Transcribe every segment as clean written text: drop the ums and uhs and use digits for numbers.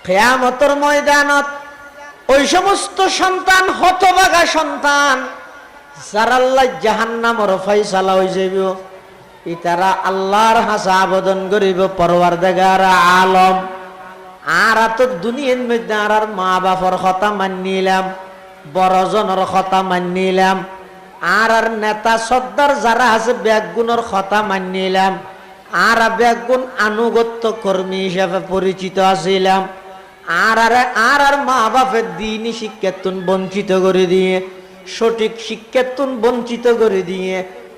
কিয়ামতের ময়দানত ওই সমস্ত সন্তান, হতভাগা সন্তান যারা আল্লাহ জাহান্নামের ফয়সালা হয়ে যাইব, ইতারা আল্লাহর হাসা আবেদন করিব, পরওয়ারদিগার আলম আর তো দুনিয়ার মধ্যে আর মা বাপর কথা মানিলাম, বড়জনের কথা মানিলাম, আর নেতা সর্দার যারা আছে ব্যাগুণের কথা মানিলাম, আর ব্যাগুণ আনুগত্য কর্মী হিসাবে পরিচিত আছিলাম, আর মা বাপের দিনই শিক্ষাতুন বঞ্চিত করে দিয়ে, সঠিক শিক্ষাতুন বঞ্চিত করে দিয়ে,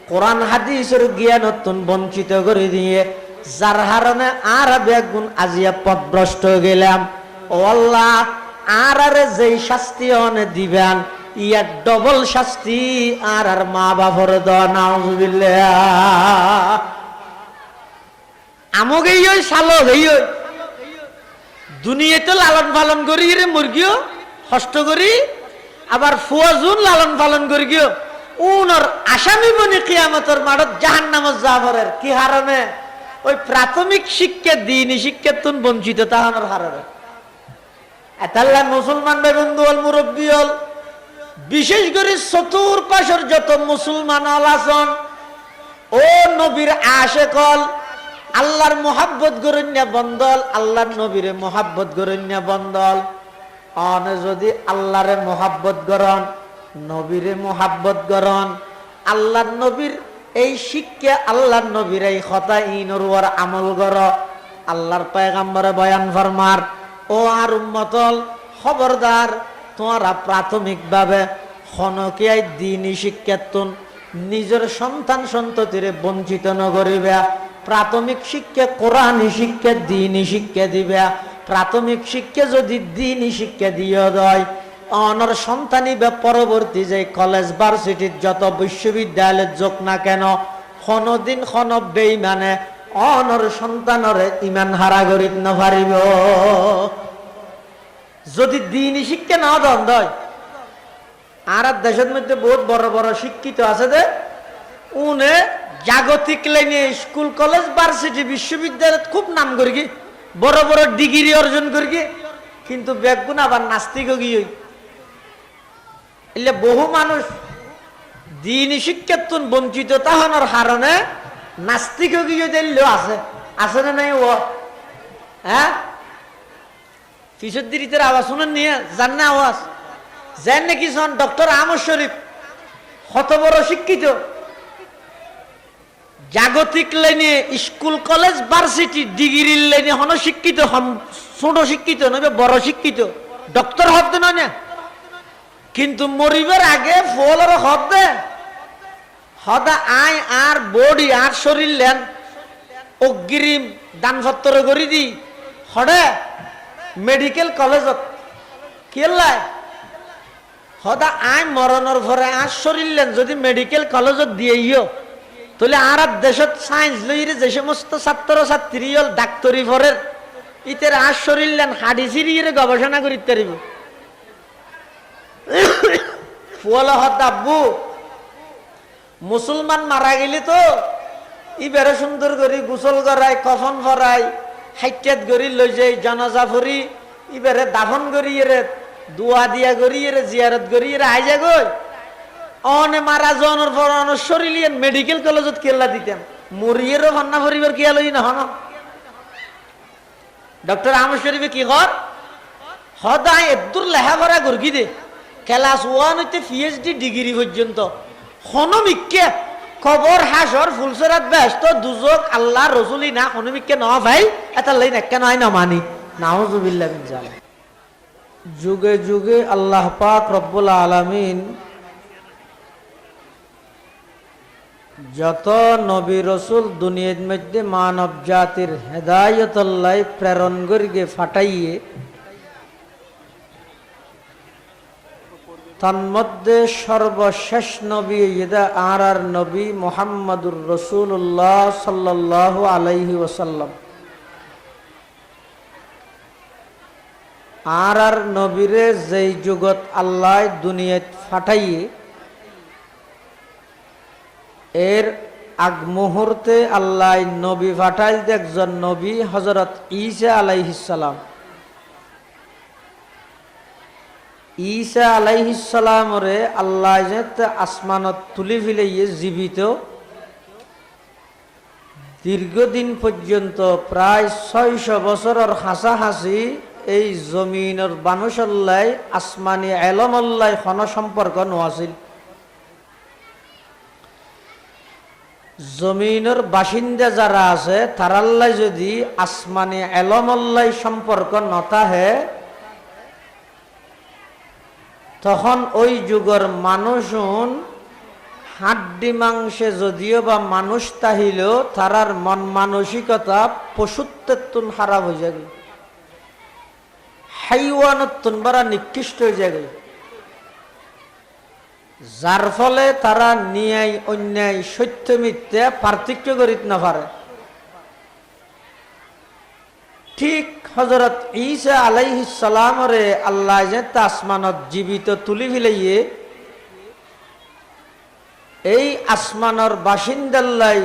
কোরআন হাদিসের জ্ঞানতুন বঞ্চিত করে দিয়ে, যার কারণে আর বেগুন আজিয়া পথভ্রষ্ট গেলাম। ও আল্লাহ, আর যেই শাস্তি অনে দিবেন ইয়ার ডবল শাস্তি আর মা বাপর দেওয়া। নাউজুবিল্লাহ। আমকে সালো দুনিয়াতে লালন পালন করি রে মুরগিও কষ্ট করি, আবার ফুয়াজুন লালন পালন করি গিয়ে উনর আসামি বনি কিয়ামতের মাঠত জাহান্নামত যাবরের কি হারণে? ওই প্রাথমিক শিক্ষা দিনই শিক্ষা তুন বঞ্চিত তাহানোর হারণে। এতাল্লা মুসলমান ভাই বন্ধু হল, মুরব্বী হল, বিশেষ করে চতুর্পাশের যত মুসলমান হল আছেন, ও নবীর আশেক হল, আল্লাহর মোহাব্বত গরণ্যা বন্দল, আল্লাহর নবীরে মোহাব্বত গরণ্যা বন্দল। অনে যদি আল্লাহরে মোহাব্বত গরণ, নবীরে মোহাব্বত গরণ, আল্লাহর নবীর এই শিক্ষা, আল্লাহর নবীর এই কথা ইনর আমল গর, আল্লাহর পয়গম্বরে বয়ান ফরমার, ও আর উম্মতল খবরদার, তোমরা প্রাথমিকভাবে খনকিয়ায় দিনই শিক্ষাতুন নিজের সন্তান সন্ততিরে বঞ্চিত নকরিবা। প্রাথমিক শিক্ষা কোরআনী শিক্ষা, দিনই শিক্ষা দিবা। প্রাথমিক শিক্ষা যদি দিনই শিক্ষা দিয়ে দেয়, অনর সন্তানই বা পরবর্তী যে কলেজ ভার্সিটির যত বিশ্ববিদ্যালয়ের যোগ না কেন, কোনদিন কোন বেঈমানে অনর সন্তানরে ইমান হারা করিত না পারিব। যদি দিনই শিক্ষা না দেয়, আর দেশের মধ্যে বহুত বড় বড় শিক্ষিত আছে দে, উনে জাগতিক লাইনে স্কুল কলেজ ভার্সিটি বিশ্ববিদ্যালয় খুব নাম করি, বড় বড় ডিগ্রি অর্জন করি, কিন্তু বেগুন আবার নাস্তিক গিয়ে এলে বহু মানুষ দিনই শিক্ষাতুন বঞ্চিত তাহানোর কারণে নাস্তিক গিয়ে দিলেও আছে, আছে না নাই? ও হ্যাঁ, কিশোর দিরিতের আওয়াজ শুনেন নিয়ে জান না? আওয়াজ জান নাকি? ডক্টর আহমদ শরীফ কত বড় শিক্ষিত, জাগতিক লাইনে স্কুল কলেজ ভার্সিটি ডিগ্রির লাইনে হন শিক্ষিত, ছোট শিক্ষিত নয় বড় শিক্ষিত, ডক্টর হতে নয় না, কিন্তু মরিবার আগে ফলের হতে হদা আয় আর বডি আর শরীর লেন অগ্রিম দানপত্র করি দি হরে মেডিকেল কলেজত কেলাই হদা আয় মরণের পরে আর শরীর লেন যদি মেডিকেল কলেজত দিয়ে তাহলে আর দেশত সায়েন্স লইরে যে সমস্ত ছাত্র ছাত্রী হল ডাক্তারি ফরের ইতের আর শরীর লেন হাডি সিরিয়ে গবেষণা করিতে পারিব। ফুয়ালা হদ্দাব্বু মুসলমান মারা গেলে তো ইবারে সুন্দর করে গোসল করাই, কফন ভরাই, হাইটাত গড়ি লই যাই, জানাজা ফরি ইবারে দাফন করি, এরে দোয়া দিয়া করি, এরে জিয়ারত করি, এরে আইজা গই অনে মারা জনের পর শরীর মেডিকেল কলেজত কেলা দিতাম, মরিয়েরও ভান্না পরিবার কি আলোই না হন। ডক্টর আহমদ শরীফে কি কর হদায় এদুর লেখাপড়া গর্গি দে, ক্লাস 1 হইতে PhD ডিগ্রি পর্যন্ত হনমিককে খবর হাসর ফুলসরাত ব্যস্ত দুজক আল্লাহ রসুলি না হনমিককে ন ভাই এটা লাইন একটা নয় না মানি। নাউজুবিল্লাহ মিন জালিক। যুগে যুগে আল্লাহ পাক রব্বুল আলামিন যত নবী রসুল দুনিয়ার মধ্যে মানব জাতির হেদায়তল্লাই প্রেরণ করিয়ে ফাটাইয়ে, তন্মধ্যে সর্বশেষ নবী আর নবী মুহাম্মদুর রাসূলুল্লাহ সাল্লাল্লাহু আলাইহি ওয়াসাল্লাম। আর নবীরে যেই যুগত আল্লাহ দুনিয়াত ফাটাইয়ে, এর আগ মুহূর্তে আল্লাহ নবী ফাটাইল একজন নবী হযরত ঈসা আলাইহিস সালাম। ঈসা আলাইহিস সালাম রে আল্লাহ আসমানত তুলি ফিলাইয়ে জীবিত দীর্ঘদিন পর্যন্ত প্রায় 600 বছরের হাসাহাসি এই জমিনের বানুষল্লাই আসমানি এলমল্লাই খন সম্পর্ক নোয়াছিল। জমিনের বাসিন্দা যারা আছে তারাল্লাই যদি আসমানি এলমল্লাই সম্পর্ক নতাহে তখন ওই যুগের মানুষজন হাড্ডি মাংসে যদিও বা মানুষ তাহিলেও তারার মন মানসিকতা পশুত্বের খারাপ হয়ে যাবে, হাইওয়ানত্তুন বারা নিকৃষ্ট হয়ে যাবে, যার ফলে তারা ন্যায় অন্যায় সত্য মিথ্যা পার্থক্য করিতে না পারে। ঠিক হযরত ঈসা আলাইহিস সালাম রে আল্লাহ যে আসমানত জীবিত তুলি ফিলাইয়ে এই আসমানের বাসিন্দাল্লাই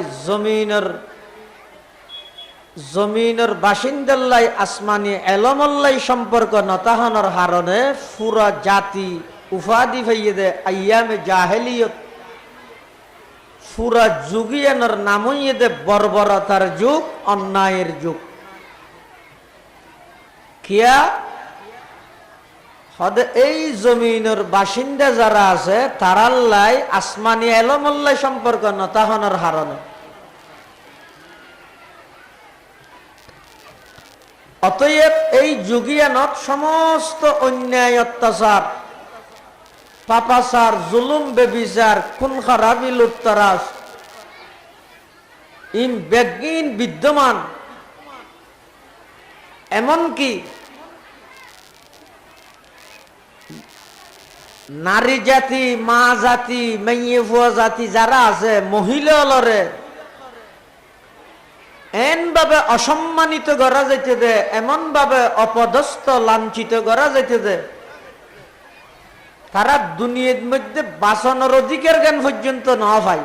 জমিনের বাসিন্দাল্লাই আসমানি এলমল্লাই সম্পর্ক নতাহনের হারণে পুরা জাতি উপাধি পাইয়ে দে আইয়ামে জাহেলিয়ত, পুরা যুগিয়ানোর নামইয়ে দে বর্বরতার যুগ, অন্যায়ের যুগ। কিয়া হদে এই জমিনের বাসিন্দা যারা আছে তারাল্লাই আসমানি এলমল্লাই সম্পর্ক নতাহনের হারণে। অতএব এই যুগিয়ানত সমস্ত অন্যায় অত্যাচার পাপাচার জুলুম বেবিচার খুন খারাপি লুটতরাজ ইন বেগিন বিদ্যমান, এমনকি নারী জাতি মা জাতি মেয়ে ফুয়া জাতি যারা আছে মহিলা লরে এন ভাবে অসম্মানিত করা যাইতে দে, এমন ভাবে অপদস্থ লাঞ্ছিত করা যাইতে দে, তারা দুনিয়ার মধ্যে বাঁচানোর অধিকার জ্ঞান পর্যন্ত না পায়।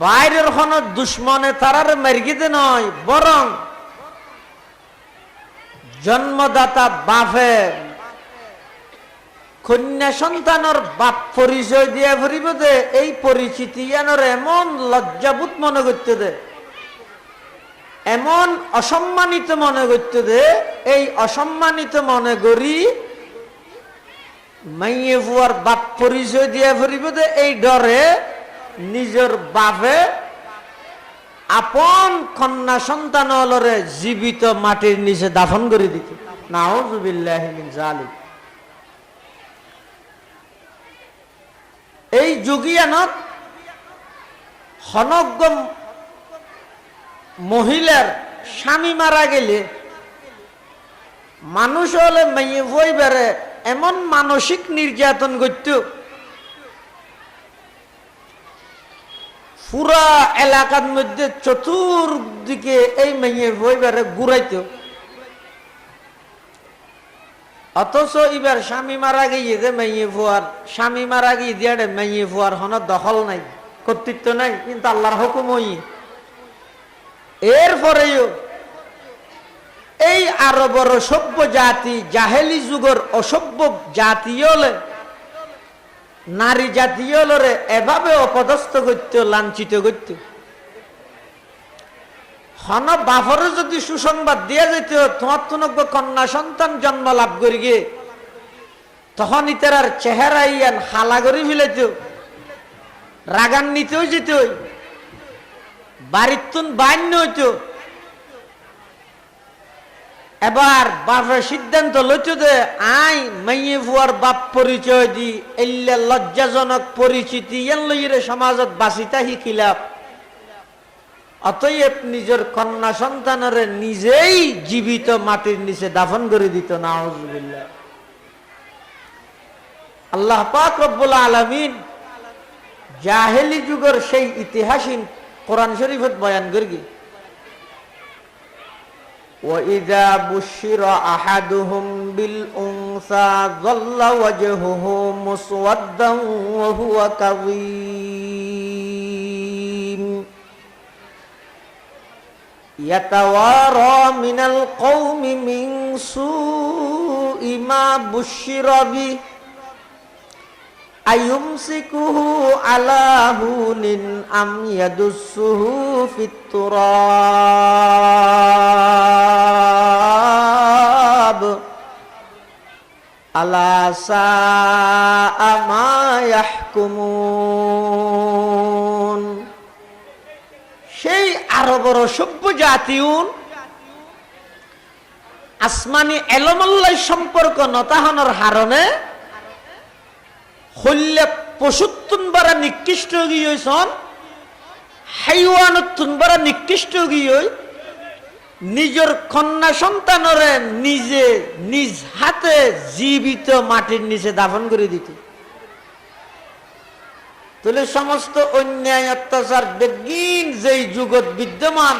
বাইরের কোন দুশ্মনে তারার মেরগিতে নয়, বরং জন্মদাতা বাপে কন্যা সন্তানের বাপ পরিচয় দিয়া ফুরিব দে, এই পরিচিতি এনর এমন লজ্জাবোধ মনে করতে দে, এমন অসম্মানিত মনে করতে দে, এই অসম্মানিত মনে করি মাইয়ে ফুয়ার বাপ পরিচয় দিয়া ফুরিব দে, এই ডরে নিজের বাপে আপন কন্যা সন্তান হলরে জীবিত মাটির নিচে দাফন করে দিত। নাউযুবিল্লাহি মিন যালিক। এই যুগিয়ানত হনজ্ঞ মহিলার স্বামী মারা গেলে মানুষ হলে মেয়ে বই বেড়ে এমন মানসিক নির্যাতন করত, পুরা এলাকার মধ্যে চতুর্দিকে এই মেয়ে বই বেড়ে ঘুরাইত। অথচ এবার স্বামী মারা গিয়ে যে মেয়ে ফুয়ার স্বামী মারা গিয়ে দিয়ে মেয়ে ফুয়ার হন দখল নাই, কর্তৃত্ব নাই, কিন্তু আল্লাহর হুকুম ওই। এরপরেও এই আরবের সভ্য জাতি জাহেলি যুগের অসভ্য জাতি হলে নারী জাতি হলরে এভাবে অপদস্থ করত, লাঞ্ছিত করত। হন বাফরে যদি সুসংবাদ দিয়ে যেত তোমার তুনজ্ঞ কন্যা সন্তান জন্ম লাভ করি গে, তখন ইতার চেহারা ইয়ান হালা করে ফেলত, রাগান্বিতও যেত, বাড়ির তুন বান্য হইত। এবার বাপের সিদ্ধান্ত লইত দে আই মাইয়ে ফুয়ার বাপ পরিচয় দি এল্লা লজ্জাজনক পরিচিতি ইয়ান লইরে সমাজত বাঁচিতা শিখিলাম। অতএব নিজের কন্যা সন্তানের নিজেই জীবিত মাটির নিচে দাফন করে দিত। নাউযুবিল্লাহ। আল্লাহ পাক রব্বুল আলামিন জাহেলি যুগের সেই ইতিহাসিন কোরআন শরীফত বয়ান করি, وَإِذَا بُشِّرَ أَحَدُهُمْ بِالْأُنثَى ظَلَّ وَجْهُهُ مُسْوَدًّا وَهُوَ كَظِيمٌ يَتَوَارَى مِنَ الْقَوْمِ مِنْ سُوءِ বুশিরা বি আয়ুমসিকুহু আলা হুনিন আম ইয়াদুসুহু ফিত তুরাব আলা সাআ মা ইয়াহকুমুন। সেই আরবের সভ্য জাতিউন আসমানি এলমল্লাই সম্পর্ক নতাহনের হারণে হইলে পশুত্তুন বারা নিকৃষ্ট গিয়েছন, হাইওয়ানতুন বারা নিকৃষ্ট গিয়ে নিজের কন্যা সন্তানরে নিজে নিজ হাতে জীবিত মাটির নিচে দাফন করে দিত। তাহলে সমস্ত অন্যায় অত্যাচার বেগিন যেই যুগত বিদ্যমান,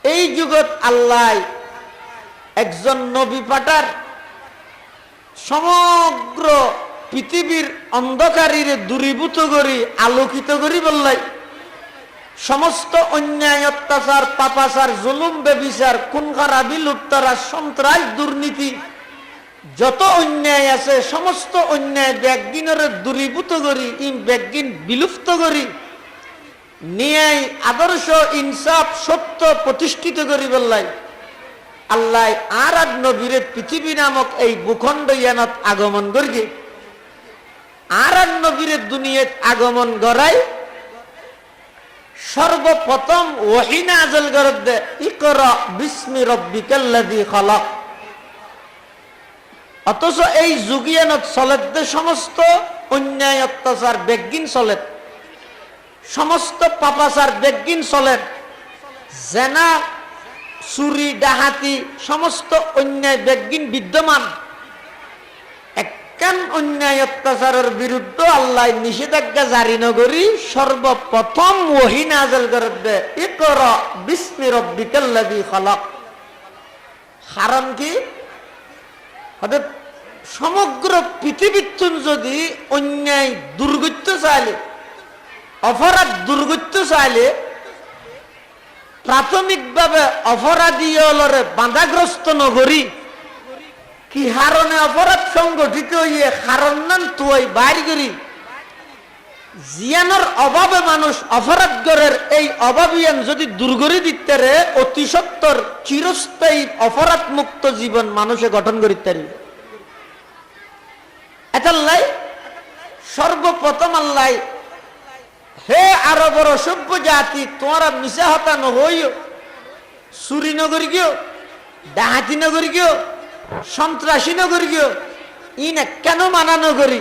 এই যুগত আল্লাহ একজন নবী পাঠার সমগ্র পৃথিবীর অন্ধকারীরে দূরীভূত করি আলোকিত করি বললাই সমস্ত অন্যায় অত্যাচার পাপাচার জুলুম বেবিচার খুন খারাপি লুটতরাজ সন্ত্রাস দুর্নীতি যত অন্যায় আছে সমস্ত অন্যায় ব্যাগিনের দূরীভূত করি ব্যাগিন বিলুপ্ত করি ন্যায় আদর্শ ইনসাফ সত্য প্রতিষ্ঠিত করি বললাই আল্লাহ আর এক নবীরে পৃথিবী নামক এই ভূখণ্ড ইয়ানত আগমন করি আর এক নবীরে দুনিয়াত আগমন করাই সর্বপ্রথম ওহী নাযিল করে দে ইকরা বিসমি রাব্বিকাল্লাযী খালাক। অথচ এই যুগিয়ানত চলেত দে সমস্ত অন্যায় অত্যাচার বেগিন চলেত, সমস্ত পাপাচার বেগিন চলেত, জেনা চুরি ডাহাতি সমস্ত অন্যায় বেগিন বিদ্যমান। একখান অন্যায় অত্যাচারের বিরুদ্ধে আল্লাহ নিষেধাজ্ঞা জারি নগরী সর্বপ্রথম ওহী নাযিল করে দে ইকরা বিসমি রাব্বিকাল্লাযী খালাক। কারণ কি সমগ্র পৃথিবীর যদি অন্যায় দুর্গত্য চাইলে অপরাধ দুর্গত্য চাইলে প্রাথমিকভাবে অপরাধী বাধাগ্রস্ত নগরী কি হারণে অপরাধ সংগঠিত হইয়ে কারণ নান তুই বাইর করি জিয়ানোর অভাবে মানুষ অপরাধ গড়ের এই অভাবিয়ান যদি দুর্গরি দিতে রে অতি সত্তর চিরস্থায়ী অপরাধ মুক্ত জীবন মানুষে গঠন করিতে পারি। এতাল্লাই সর্বপ্রথম আল্লাহ হে আরবের সভ্য জাতি তোমরা মিশা হতা নহইও, চুরি নগরী গিয়েও, ডাহাতি নগরী গিয়েও, সন্ত্রাসী নগরী গিয়েও ইনে কেন মানানো করি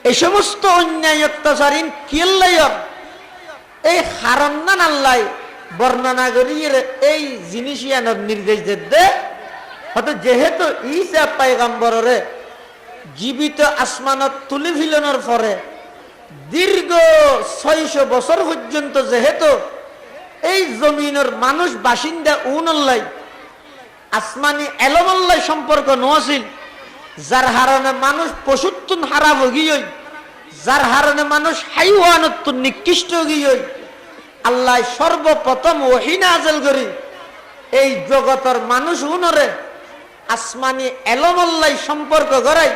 এই সমস্ত অন্যায় অত্যাচার ইন কিল্লাইর এই হারন্নান আল্লাহ বর্ণনা করি এই জিনিস ইয়ানোর নির্দেশ দে হয়তো যেহেতু ঈসা পয়গম্বররে জীবিত আসমানত তুলি ফিলানোর পরে দীর্ঘ 600 বছর পর্যন্ত যেহেতু এই জমিনের মানুষ বাসিন্দা উনল্লাই আসমানি এলমল্লাই সম্পর্ক নছিল, যার হারণে মানুষ পশুত্তুন হারা ভগিয়ই, যার হারণে মানুষ হাইওয়ানত্তুন নিকৃষ্ট গিয়ই আল্লাহ সর্বপ্রথম ওহী নাযিল করি এই জগতের মানুষ উনরে আসমানি এলমল্লাই সম্পর্ক করাই,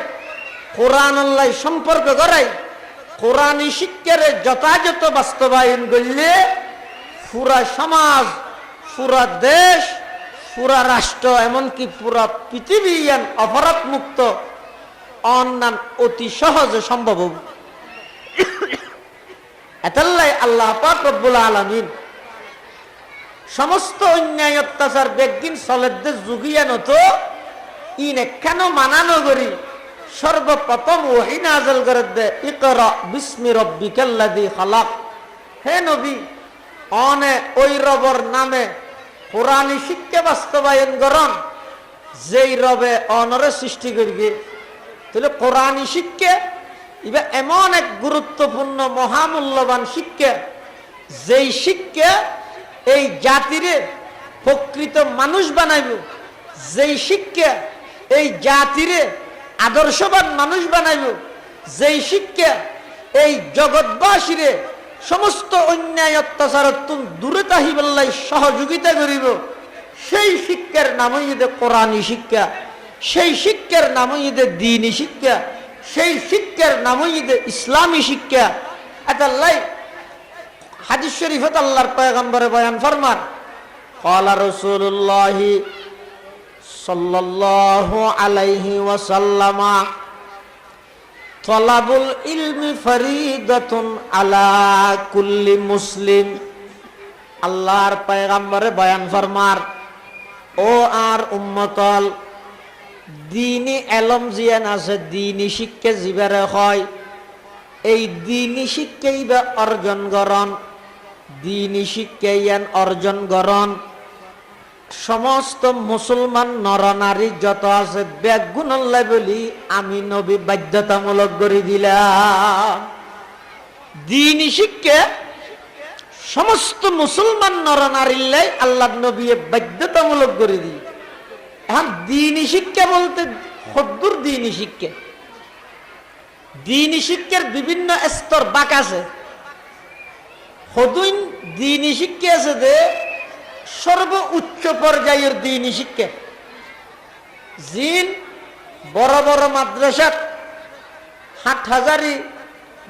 কোরআনল্লাই সম্পর্ক করাই, কোরআনী শিক্ষারে যথাযথ বাস্তবায়ন করলে পুরা সমাজ, পুরা দেশ, পুরা রাষ্ট্র এমনকি পুরা পৃথিবী অপরাধ মুক্ত অন্যান্য অতি সহজে সম্ভব হবে। এতাল্লাই আল্লাহ পাক রব্বুল আলামিন সমস্ত অন্যায় অত্যাচার বেগিন চলেতে যুগিয়ান তো ইনে কেন মানানো করি সর্বপ্রথম ওহী নাযিল করে দে ইকরা বিসমি রাব্বিকাল্লাযী খালাক। হে নবী অনে ওই রবের নামে কোরআনী শিক্ষা বাস্তবায়ন করন যেই রবে অনরে সৃষ্টি করিবে। তাহলে কোরআনী শিক্ষা ইবা এমন এক গুরুত্বপূর্ণ মহামূল্যবান শিক্ষা যেই শিক্ষা এই জাতিরে প্রকৃত মানুষ বানাইব, যেই শিক্ষা এই জাতিরে আদর্শবান মানুষ বানাইব, যেই শিক্ষা এই জগৎবাসীরে সমস্ত অন্যায় অত্যাচার দূরে তাহিবাল্লাই সহযোগিতা করিব, সেই শিক্ষার নামই কোরআনী শিক্ষা। সেই শিক্ষার নামই ঈদের দ্বীনি শিক্ষা, সেই শিক্ষার নামই ঈদের ইসলামী শিক্ষা। আল্লাহ হাদিস শরীফত আল্লাহর পয়গম্বরে বয়ান ফরমান, ক্বালা রাসূলুল্লাহ সাল্লাল্লাহু আলাইহি ওয়াসাল্লাম, তলাবুল ইলমি ফরিদাতুন আলা কুল্লি মুসলিম। আল্লাহর পয়গম্বরে বয়ান ফরমার, ও আর উম্মতল, দ্বীনি এলম জিয়ান আছে, দ্বীনি শিক্ষা জিবারে হয়, এই দ্বীনি শিক্ষাই বা অর্জন করণ, দ্বীনি শিক্ষাই অর্জন করণ সমস্ত মুসলমান নরনারী যত আছে বেগুনাল্লাহ বলি আমি নবী বাধ্যতামূলক করে দিলাম। দ্বীনি শিক্ষা সমস্ত মুসলমান নরনারীলাই আল্লাহ নবী বাধ্যতামূলক করে দিই। এখন দ্বীনি শিক্ষা বলতে কদ্দুর দ্বীনি শিক্ষা? দ্বীনি শিক্ষার বিভিন্ন স্তর বাক আছে। হদুইন দ্বীনি শিক্ষা আছে যে সর্ব উচ্চ পর্যায়ের দ্বীনি শিক্ষা, জিন বড় বড় মাদ্রাসা হাটহাজারি,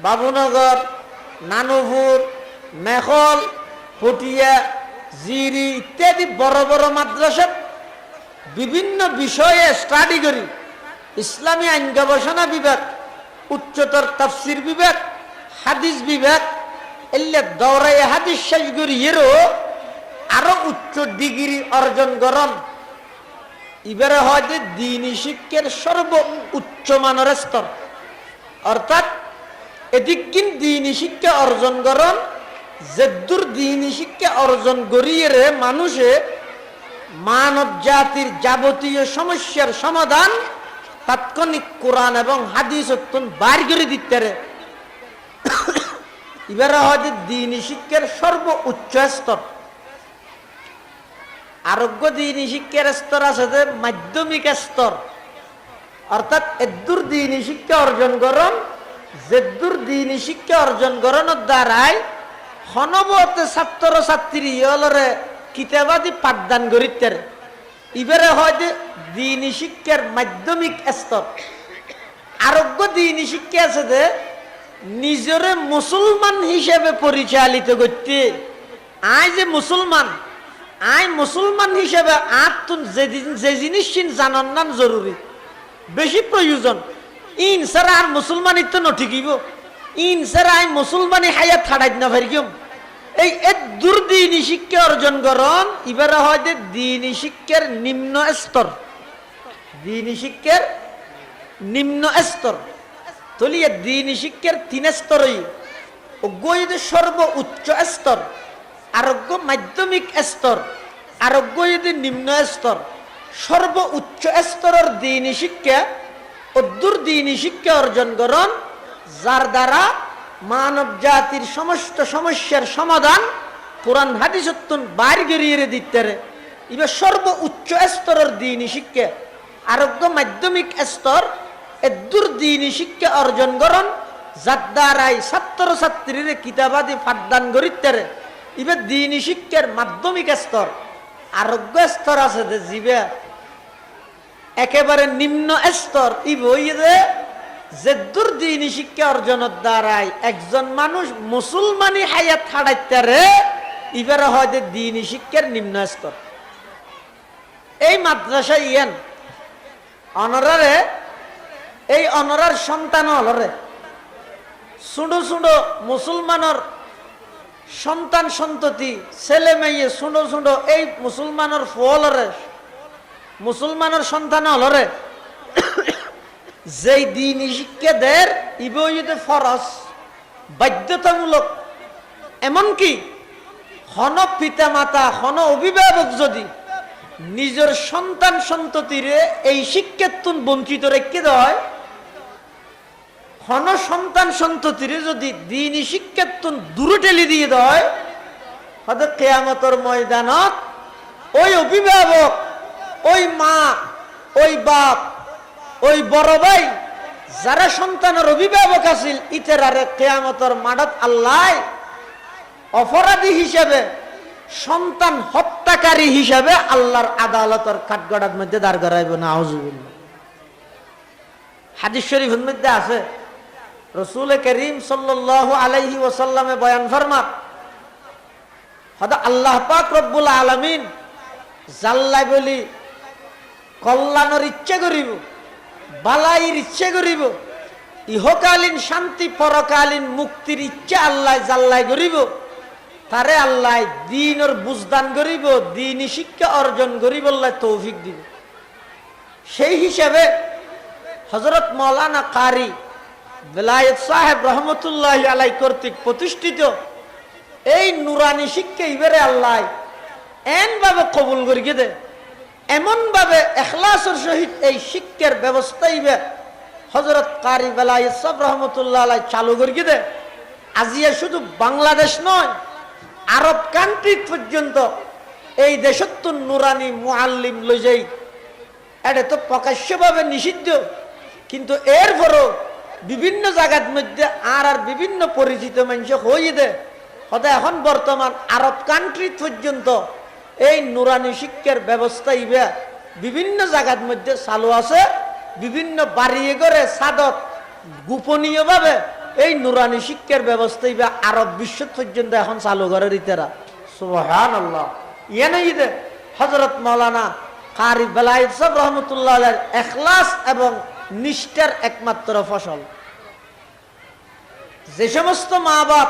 বাবুনগর, নানুপুর, মেখল, পটিয়া, জিরি ইত্যাদি বড় বড় মাদ্রাসা বিভিন্ন বিষয়ে স্টাডি করি। ইসলামী আইন গবেষণা বিভাগ, উচ্চতর তাফসির বিভাগ, হাদিস বিভাগ, এলে দৌড়াই হাদিস শেষ করি এরও আরো উচ্চ ডিগ্রি অর্জন করন। এবারে হয়তো দ্বীনি শিক্ষার সর্ব উচ্চ মানের স্তর, অর্থাৎ এদিক কিন দ্বীনি শিক্ষা অর্জন করন যেদূর দ্বীনি শিক্ষা অর্জন করিয়ে মানুষে মানব জাতির যাবতীয় সমস্যার সমাধান তাৎক্ষণিক কোরআন এবং হাদিস বার করে দিতে রে। এবারে হয়তো দ্বীনি শিক্ষার সর্ব উচ্চ স্তর। আরোগ্য দ্বীনি শিক্ষার স্তর আছে যে মাধ্যমিক স্তর, অর্থাৎ এদূর দ্বীনি শিক্ষা অর্জন করন যেদূর দ্বীনি শিক্ষা অর্জন করানোর দ্বারাই হনবতে ছাত্র ছাত্রী হলরে কিতাবাদি পাঠদান করিতে। এবারে হয়তো দ্বীনি শিক্ষার মাধ্যমিক স্তর। আরোগ্য দ্বীনি শিক্ষা আছে যে নিজরে মুসলমান হিসেবে পরিচালিত করতে। আই যে মুসলমান, আই মুসলমান হিসেবে আত্ম যে জিনিস জানার নাম জরুরি, বেশি প্রয়োজন। ইন সারা আর মুসলমানি তো নঠিকিব, ইন সারা আই মুসলমানি হায়াত ছাড়াই না পারিম। এই দূর দ্বীনি শিক্ষা অর্জন করন এবারে হয়তো দ্বীনি শিক্ষার নিম্ন স্তর। দ্বীনি শিক্ষার নিম্ন স্তর তলিয়ে দ্বীনি শিক্ষার 3 স্তরই অজ্ঞ সর্ব উচ্চ স্তর, আরোগ্য মাধ্যমিক স্তর, আরোগ্য নিম্ন স্তর। সর্ব উচ্চ স্তরের দ্বীনি শিক্ষা অদূর দ্বীনি শিক্ষা অর্জন করন যার দ্বারা মানব জাতির সমস্ত সমস্যার সমাধান কোরআন হাদিস বাইর গড়িয়ে দিতে। এবার সর্ব উচ্চ স্তরের দ্বীনি শিক্ষা আরোগ্য মাধ্যমিক স্তর এদূর দ্বীনি শিক্ষা অর্জন করন যার দ্বারাই ছাত্র ছাত্রীর কিতাবাদি পাঠদান করিতে। এবার দ্বীনি শিক্ষার মাধ্যমিক স্তর। আরোগ্য স্তর আছে যে জীবে একেবারে নিম্ন স্তর। ই বই যে দূর দ্বীনি শিক্ষা অর্জনের দ্বারাই একজন মানুষ মুসলমানি হায়াত ছাড়াইতে রে, এবারে হয়তো দ্বীনি শিক্ষার নিম্ন স্তর। এই মাদ্রাসা ইয়ান অনরারে, এই অনরার সন্তান হলরে সুডো সুডো মুসলমানের সন্তান সন্ততি ছেলে মেয়ে সুডো সুডো এই মুসলমানের ফলরে মুসলমানের সন্তান হলরে যেই দ্বীনি শিক্ষা দের ইবইতে ফরজ বাধ্যতামূলক। এমনকি হন পিতা মাতা হন অভিভাবক যদি নিজের সন্তান সন্ততিরে এই শিক্ষাতুন বঞ্চিত রেখে দেয়, হন সন্তান সন্ততিরে যদি দ্বীনি শিক্ষাতুন দূরে ঠেলে দিয়ে দেয়, হয়তো কিয়ামতের ময়দানত ওই অভিভাবক, ওই মা, ওই বাপ, ওই বড় ভাই যারা সন্তানের অভিভাবক আছিল ইতেরারে কিয়ামতের মাঠত আল্লাহ অপরাধী হিসেবে, সন্তান হত্যাকারী হিসেবে আল্লাহর আদালতের কাঠগড়ার মধ্যে দাঁড় করাইব। না আউযুবিল্লাহ। হাদিস শরীফের মধ্যে আছে, রাসূল করিম সাল্লাল্লাহু আলাইহি ওয়াসাল্লামে বয়ান ফরমান, হয়তো আল্লাহ পাক রব্বুল আলামিন জাল্লাই বলি কল্যাণের ইচ্ছা করিব, বালাইয়ের ইচ্ছা করিব, ইহকালীন শান্তি পরকালীন মুক্তির ইচ্ছা আল্লাহ জাল্লাই করিব, তারে আল্লাহ দ্বীনের বুঝদান করিব, দ্বীনি শিক্ষা অর্জন করিব, আল্লাহ তৌফিক দিব। সেই হিসাবে হযরত মাওলানা কারি বেলায়েত সাহেব রহমতুল্লাহ আলাই কর্তৃক প্রতিষ্ঠিত এই নুরানি শিক্ষা ইবারে আল্লাহ এন ভাবে কবুল করিয়ে দে, এমন ভাবে ইখলাসের সহিত এই শিক্ষার ব্যবস্থা ইবে হযরত কারি বেলায়েত সাহেব রহমতুল্লাহ আলাই চালু করিয়ে দে। আজিয়া শুধু বাংলাদেশ নয়, আরব কান্ট্রি পর্যন্ত এই দেশত নুরানি মুআল্লিম লই যাই, এটা তো প্রকাশ্যভাবে নিষিদ্ধ, কিন্তু এরপরও বিভিন্ন জায়গার মধ্যে আর বিভিন্ন পরিচিত মানুষ হয়ে দে। হয়তো এখন বর্তমান আরব কান্ট্রি পর্যন্ত এই নুরানি শিক্ষার ব্যবস্থা ইবে বিভিন্ন জায়গার মধ্যে চালু আছে। বিভিন্ন বাড়িয়ে করে সাদত গোপনীয়ভাবে এই নুরানি শিক্ষার ব্যবস্থা ইবে আরব বিশ্ব পর্যন্ত এখন চালু করে ইতারা। সুবহানাল্লাহ। ইয়ানে ইদে হযরত মাওলানা কারি বেলায়েত সাহেব রহমতুল্লাহ আলাইহির ইখলাস এবং নিষ্ঠার একমাত্র ফসল। যে সমস্ত মা বাপ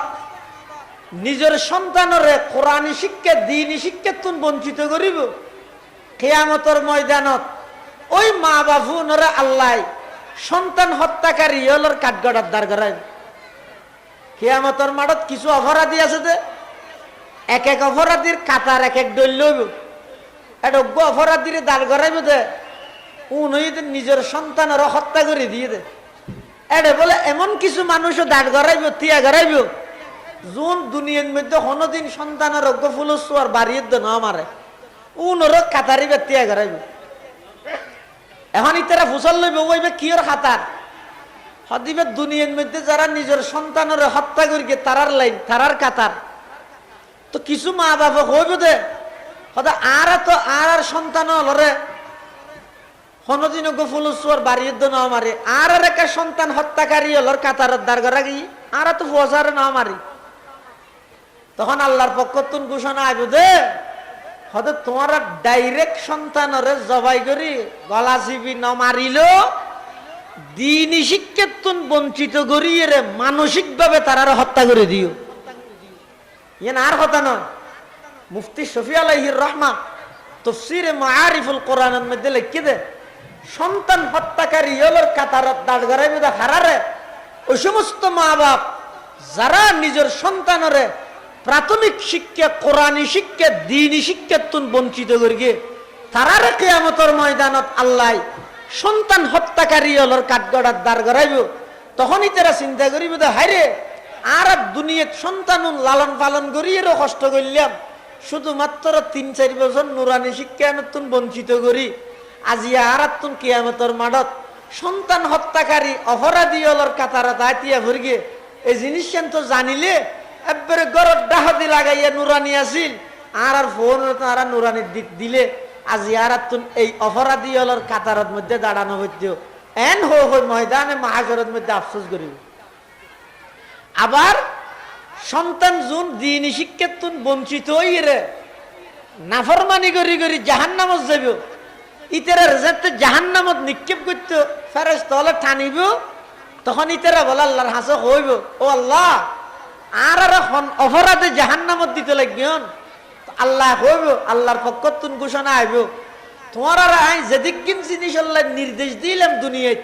নিজের সন্তানরে কোরআনী শিক্ষা দ্বীনি শিক্ষাতুন বঞ্চিত করিব, কিয়ামতের ময়দানত ওই মা বাপুনরে আল্লাহ সন্তান হত্যাকারী হলর কাঠগড়ার দাঁড় করায়। কিয়ামতের মাঠত কিছু অপরাধী আছে যে এক এক অপরাধীর কাতার এক এক দল লইব, এটা অপরাধীর দাঁড় করাইব দে উনইদের নিজের সন্তানের হত্যা করে দিয়ে দে। এটা বলে এমন কিছু মানুষও দাঁড় করাইব, তিয়া করাইব যোন দুনিয়ার মধ্যে কোনদিন সন্তানের অজ্ঞ ফুলস্বার বাড়িয়ে না মারে, উনরও কাতারিবে তিয়া করাইব। এখন ইতারা ফুসল লইব ওইবে কিয়র খাতার হদিবে দুনিয়ার মধ্যে যারা নিজের সন্তানের হত্যা করিকে তারার লাইন তারার কাতার। তো কিছু মা বাবা হইব দে হয়তো আর সন্তান হলরে কোনদিন ফুলুসুয়ার বাড়িয়ে না মারি, আর একটা সন্তান হত্যাকারী হলর কাতারের দাঁড় করা গিয়ে আর তো ফসারে না মারি। তখন আল্লাহর পক্ষ তুন ঘোষণা আইব দে হয়তো তোমার ডাইরেক্ট সন্তানরে জবাই করি গলা চিবি ন মারিল দ্বীনি শিক্ষাতুন বঞ্চিত করিয়ে রে মানসিক ভাবে তারা হত্যা করে দিও। ইয়েন আর কথা নয়। মুফতি শফি আলাইহির রহমা তাফসীরে মাআরিফুল কোরআনের মধ্যে লিখে দে সন্তান হত্যাকারী হলর কাতারত দাঁড় করাইবে দা হারারে ওই সমস্ত মা বাপ যারা নিজের সন্তানরে প্রাথমিক শিক্ষা কোরআনী শিক্ষা দ্বীনি শিক্ষাতুন বঞ্চিত করিয়ে তারারে কিয়ামতের ময়দানত আল্লাহ সন্তান হত্যাকারী হলর কাঠগড়ার দাঁড় করাইব। তখনই তারা চিন্তা করিব দে হাইরে আর দুনিয়াত সন্তান লালন পালন করিয়েরও কষ্ট করলাম, শুধুমাত্র ৩-৪ বছর নুরানি শিক্ষা নতুন বঞ্চিত করি আজিয়া আর তুন কিয়ামতের মাঠত সন্তান হত্যাকারী অপরাধী হলর কাতারত আতিয়া ভরগে এই জিনিস তো জানিলে একবারে গরত ডাহতি লাগাইয়া নুরানি আসিল আর ফোন আর নুরানি দিলে আজি আর তুন এই অপরাধী হলর কাতারত মধ্যে দাঁড়ানো হইতেও এন হই ময়দানে মাহাজরের মধ্যে আফসোস করিব। আবার সন্তান জুন দ্বীনি শিক্ষাতুন বঞ্চিত হইরে নাফরমানি করি করি জাহান্নামত যাব, ইতারা রেজাল্ট জাহান্নামত নিক্ষেপ করতে ফেরেশতা হলে টানিব। তখন ইতারা বলে আল্লাহর হাসে হইব ও আল্লাহ আর অপরাধে জাহান্নামত দিতে লাগবেন। আল্লাহ হইব আল্লাহর পক্ষতুন ঘোষণা আইব তোমার আর আই যেদিক জিনিস আল্লাহ নির্দেশ দিলাম দুনিয়ায়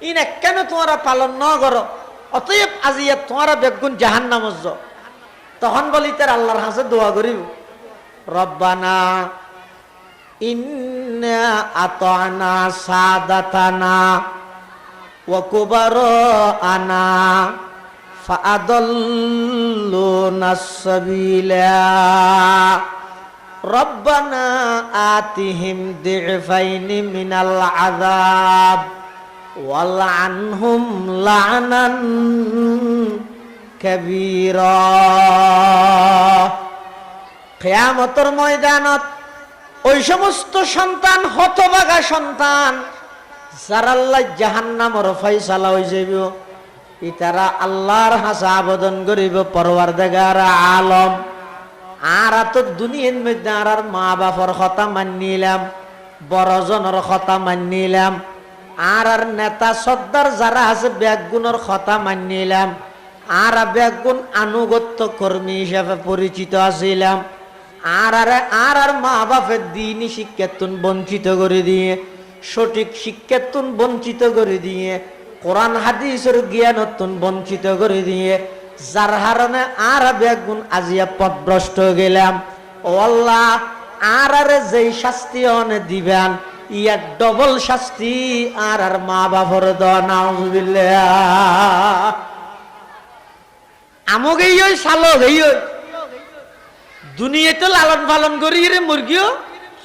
ইন কেন তোমারা পালন ন করো, অতএব আজিয়া তোমারা বেগুন জাহান্নামত যাও। তখন বলি তার আল্লাহর হাসে দোয়া করিব রব্বানা ইন্না আতানা সাদাতানা ওয়া কুবারানা ফাআদাল্লুনা সাবিলা রব্বানা আতিহিম দিফাইনি মিনাল আযাব ওয়ালআনহুম লা'নান কাবীরা। কিয়ামতের ময়দানত ওই সমস্ত সন্তান হতভাগা সন্তান যারা আল্লাহ জাহান্নামর ফয়সালা হয়ে যাইব ইতারা আল্লাহর হাসা আবেদন করিব পরওয়ারদিগার আলম আর তো দুনিয়ার মধ্যে আর মা বাপর কথা মানিলাম বড়জনের কথা মানিলাম আর নেতা সর্দার যারা আছে ব্যাগুণের কথা মানিলাম আর ব্যাগুণ আনুগত্য কর্মী হিসাবে পরিচিত আছিলাম আর মা বাপের দিনই শিক্ষাতুন বঞ্চিত করে দিয়ে সঠিক শিক্ষাতুন বঞ্চিত করে দিয়ে কোরআন হাদিসের জ্ঞানতুন বঞ্চিত করে দিয়ে যার হারণে আর বেগুন আজিয়া পথভ্রষ্ট গেলাম ও আল্লাহ আর যেই শাস্তি অনে দিবেন ইয়ার ডবল শাস্তি আর মা বাপর দেওয়া নাউজুবিল্লাহ আমক এই শালক এই দুনিয়াতে লালন পালন করি রে মুরগিও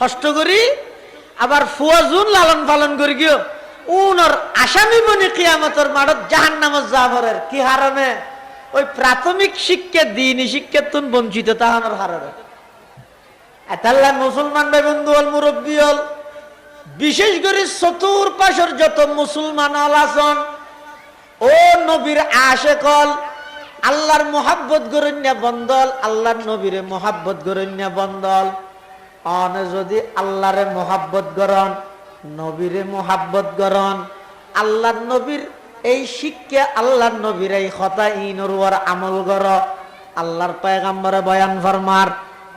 কষ্ট করি আবার ফুয়াজুন লালন পালন করি গিয়ে উনর আসামি বনি কিয়ামতের মাঠত জাহান্নামত যাবরের কি হারণে ওই প্রাথমিক শিক্ষা দিনই শিক্ষাতুন বঞ্চিত তাহানোর হারণে এতাল্লা মুসলমান ভাই বন্ধু হল মুরব্বী হল বিশেষ করে চতুর্পাশের যত মুসলমান হল আছেন ও নবীর আশেক হল আল্লাহর মোহাব্বত গরণ্যা বন্দল আল্লাহর নবীরে মোহাব্বত গরণ্যা বন্দল অনে যদি আল্লাহরে মোহাব্বত গরণ নবীরে মোহাব্বত গরণ আল্লাহর নবীর এই শিক্ষা আল্লাহর নবীর এই কথা ইনর আমল গর আল্লাহর পয়গম্বরে বয়ান ফরমার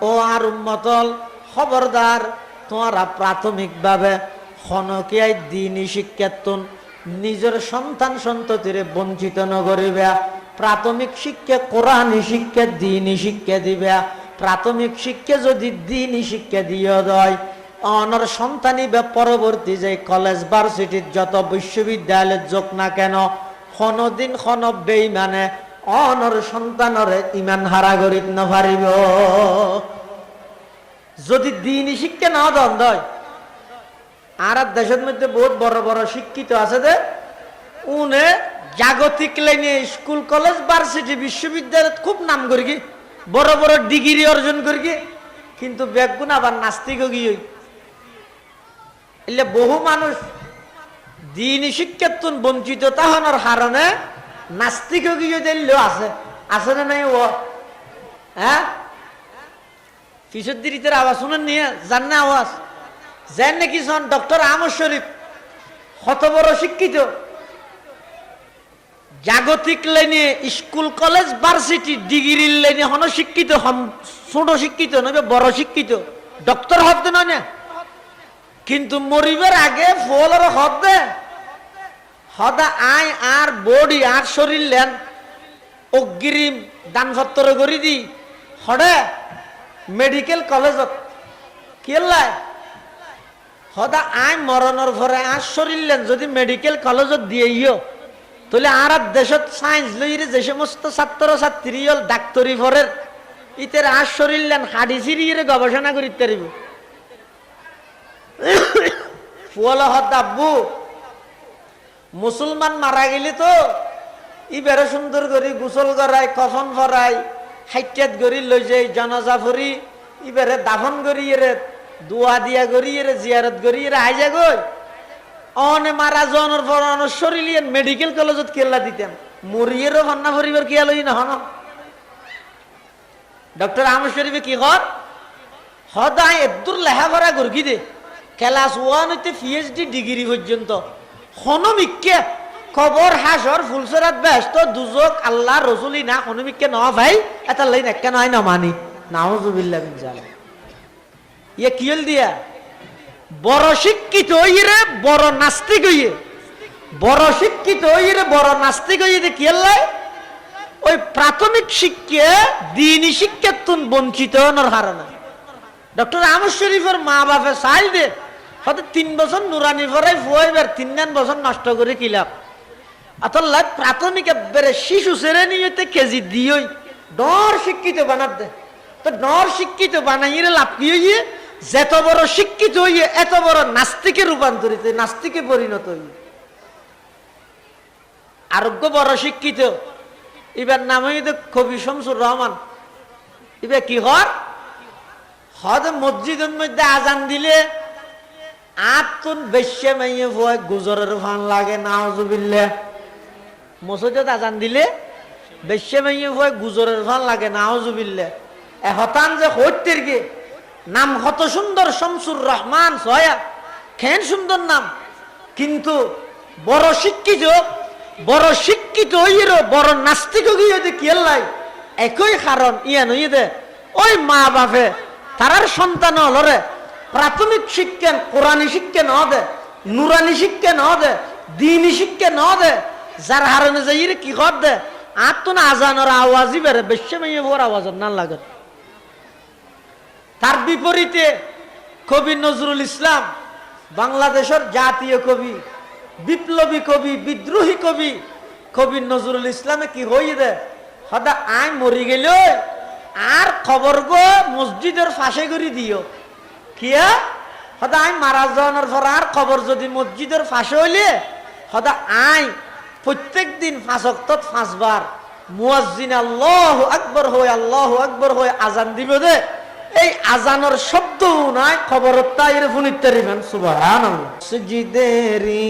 ও আর উম্মতল খবরদার তোমরা প্রাথমিকভাবে খনকিয়াই দিনই শিক্ষাতুন নিজের সন্তান সন্ততিরে বঞ্চিত নগরিবা প্রাথমিক শিক্ষা কোরআনী শিক্ষা দিনই শিক্ষা দিবা প্রাথমিক শিক্ষা যদি দিনই শিক্ষা দিয়ে দেয় অনর সন্তানই বা পরবর্তী যে কলেজ ভার্সিটির যত বিশ্ববিদ্যালয়ের যোগ না কেন কোনদিন কোন বেঈমানে অনর সন্তানরে ইমান হারা করিত না পারিব যদি দিনই শিক্ষা না দেয় আর দেশের মধ্যে বহুত বড় বড় শিক্ষিত আছে যে উনে জাগতিক লাইনে স্কুল কলেজ ভার্সিটি বিশ্ববিদ্যালয় খুব নাম করি বড় বড় ডিগ্রি অর্জন করি কিন্তু বেগুন আবার নাস্তিক গিয়ে এলে বহু মানুষ দিনই শিক্ষাতুন বঞ্চিত তাহানোর হারণে নাস্তিক গিয়ে দিলেও আছে আছে না নাই ও হ্যাঁ কিশোর দিরিতের আওয়াজ শুনেন নিয়ে জান না আওয়াজ জান নাকি শোন ডক্টর আহমদ শরীফ কত বড় শিক্ষিত জাগতিক লাইনে স্কুল কলেজ ভার্সিটি ডিগ্রির লাইনে হন শিক্ষিত ছোট শিক্ষিত নয় বড় শিক্ষিত ডক্টর হতে নয় না কিন্তু মরিবার আগে ফলের হতে হদা আয় আর বডি আর শরীর লেন অগ্রিম দানপত্র করি দি হডে মেডিকেল কলেজত কেলাই হদা আয় মরণের ভরে আর শরীর লেন যদি মেডিকেল কলেজত দিয়ে তাহলে আর দেশত সায়েন্স লইরে যে সমস্ত ছাত্র ছাত্রী হল ডাক্তারি ভরের ইতের আর শরীর লেন হাডি সিরিয়ে গবেষণা করিতে পারিব ফুয়ালা হত আব্বু মুসলমান মারা গেলে তো ইবারে সুন্দর করে গোসল করায় কফন ভরায় হাইটাত গড়ি লই যাই জানাজা ভরি ইবারে দাফন করি রে দোয়া দিয়া করি রে জিয়ারত করি রে আইজা গই অনে মারা জনের পর শরীর মেডিকেল কলেজত কেলা দিতেন মরিয়েরও ভান্না ভরিবার কি আলোই না হন ডক্টর আহমদ শরীফে কি কর হদায় এদুর লেখাপড়া গর্গি দে ক্লাস 1 হইতে পিএইচডি ডিগ্রি পর্যন্ত হনমিককে খবর হাসর ফুলসরাত ব্যস্ত দুজক আল্লাহ রসুলি না হনমিককে ন ভাই এটা লাইন একা নয় না মানি নাউজুবিল্লাহ মিন জালিক ইয়ে কিল দিয়া বড় শিক্ষিত হইরে বড় নাস্তিক হইয়ে বড় শিক্ষিত হইরে বড় নাস্তিক হইয়ে কি লাই ওই প্রাথমিক শিক্ষা দিনই শিক্ষাতুন বঞ্চিত হওয়ার হারণে ডক্টর আহমদ শরীফের মা বাপে চাইল দে হয়তো 3 বছর নুরানি ভরাই ফুয়াইবার 3 বছর নষ্ট করে কিলাম আতল্লাহ প্রাথমিক বেড়ে শিশু শ্রেণী হইতে কেজি দিই ডর শিক্ষিত বানাত দে তো ডর শিক্ষিত বানাইলে লাভ কি হইয়ে যত বড় শিক্ষিত হইয়ে এত বড় নাস্তিকে রূপান্তরিত নাস্তিকে পরিণত হইয়ে আরোগ্য বড় শিক্ষিত এবার নাম হইতে কবি শামসুর রহমান এবার কি হর হদ মসজিদের মধ্যে আজান দিলে আতুন বেশ্যে মাইয়ে ভয় গুজরের ফান লাগে নাউজুবিল্লাহ। মসজিদে আজান দিলে বেশ্যে মাইয়ে ভয় গুজরের ফান লাগে নাউজুবিল্লাহ। এ হতান যে হইতের গে নাম কত সুন্দর, শামসুর রহমান সয়া খেন সুন্দর নাম, কিন্তু বড় শিক্ষিত হইয়েরও বড় নাস্তিক গিয়ে কি লাই একই কারণ ইয়ান হইয়ে দে ওই মা বাপে তারার সন্তান হলরে প্রাথমিক শিক্ষা কোরআনী শিক্ষা ন দে, নুরানি শিক্ষা ন দে, দিনী শিক্ষা ন দে, যার হারণে যাই কি কর দে আর তো না আজানোর আওয়াজই বেড়ে বেশি মেয়ে বড় আওয়াজ না লাগে। তার বিপরীতে কবি নজরুল ইসলাম বাংলাদেশের জাতীয় কবি, বিপ্লবী কবি, বিদ্রোহী কবি, কবি নজরুল ইসলামে কি হয়ে দে সদা আই মরি গেল আর খবর গো মসজিদের ফাঁসে করে দিও কিয়া সদা আই মারা যাওয়ার পর আর খবর যদি মসজিদের ফাঁসে হইলে সদা আই প্রত্যেক দিন 5 ওয়াক্ত 5 বার মুয়াজ্জিন আল্লাহু আকবার হয়ে আজান দিব দে। এই আজানের শব্দ নাই খবর তাইর ফুনিতারিবেন সুবহানাল্লাহ। মসজিদেরি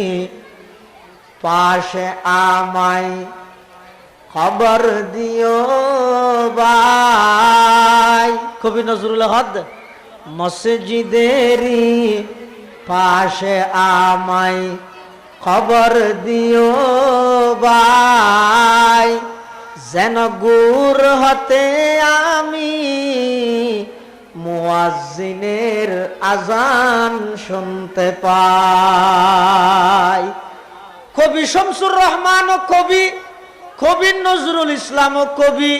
পাশে আমায় খবর দিও ভাই, কবি নজরুল হক। মসজিদেরি পাশে আমায় খবর দিও ভাই, যেন গুর হতে আমি মুয়াজ্জিনের আজান শুনতে পাই। কবি শামসুর রহমান ও কবি নজরুল ইসলাম ও কবি,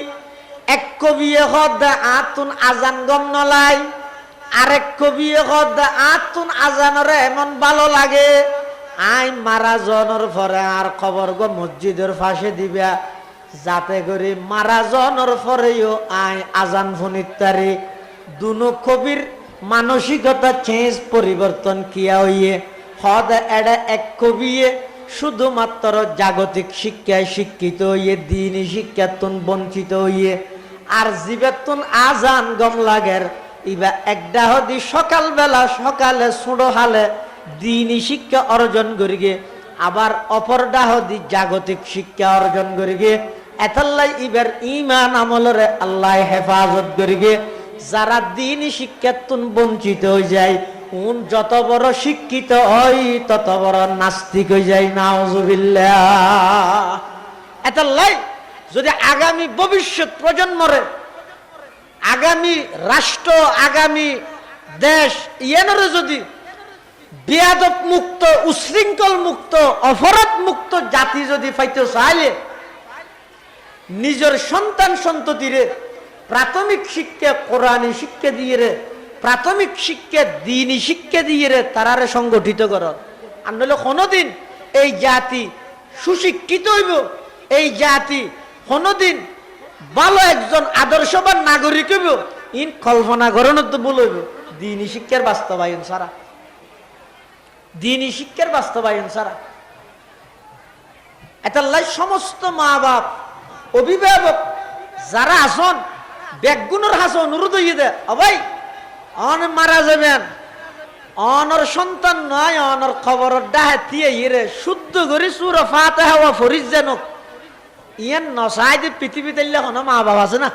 এক কবি হদ আতুন আজান গম নলাই, আরেক কবি হদ আতুন আজানরে এমন ভালো লাগে আই মারা জনের পরে আর খবর গো মসজিদের ফাঁসে দিবা, যাতে করে মারা জনের পরেও আই আজান ফুনিতারি। দুনো কবির মানসিকতা চেঞ্জ পরিবর্তন কিয়া হইয়ে হদ এডা এক কবিয়ে শুধুমাত্র জাগতিক শিক্ষায় শিক্ষিত হইয়ে দিনী শিক্ষাতুন বঞ্চিত হইয়ে, আর জীবেতুন আজান গম লাগের ইবা একটা হদি সকালে ছোড়ো হালে দিনী শিক্ষা অর্জন করিগে, আবার অপর ডাহদি জাগতিক শিক্ষা অর্জন করিগে। এতাল্লাই ইবার ইমান আমলরে আল্লাহ হেফাজত করিগে। যারা দিনী শিক্ষাতুন বঞ্চিত হয়ে যায় যত বড় শিক্ষিত হয় তত বড় নাস্তিক হয়ে যায় নাউজুবিল্লাহ। এতাল্লাই যদি আগামী ভবিষ্যৎ প্রজন্মরে আগামী রাষ্ট্র আগামী দেশ ইয়ানরে যদি বেয়াদব মুক্ত উশৃঙ্খল মুক্ত অপরাধ মুক্ত জাতি যদি পাইতে চাইলে নিজের সন্তান সন্ততিরে প্রাথমিক শিক্ষা কোরআনী শিক্ষা দিয়ে রে, প্রাথমিক শিক্ষা দিনী শিক্ষা দিয়ে রে তারারে সংগঠিত কর। আনলে কোনোদিন এই জাতি সুশিক্ষিত হইব, এই জাতি কোনোদিন ভালো একজন আদর্শবান নাগরিক হইব ইন কল্পনা করানোর তো ভুল হইব দিনী শিক্ষার বাস্তবায়ন ছাড়া, দিনী শিক্ষার বাস্তবায়ন ছাড়া। এটার সমস্ত মা বাপ অভিভাবক যারা আসন ব্যাগুনের হাসে অনুরোধ হইয়ে দে ভাই অন মারা যাবেন অনর সন্তান নয় অনর খবর ডাহে দিয়ে ইরে শুদ্ধ করে সুর ফাতিহা ওয়া ফরিজ জানুক ইয়ান নসাই যে পৃথিবীতে কোনো মা বাবা আছে না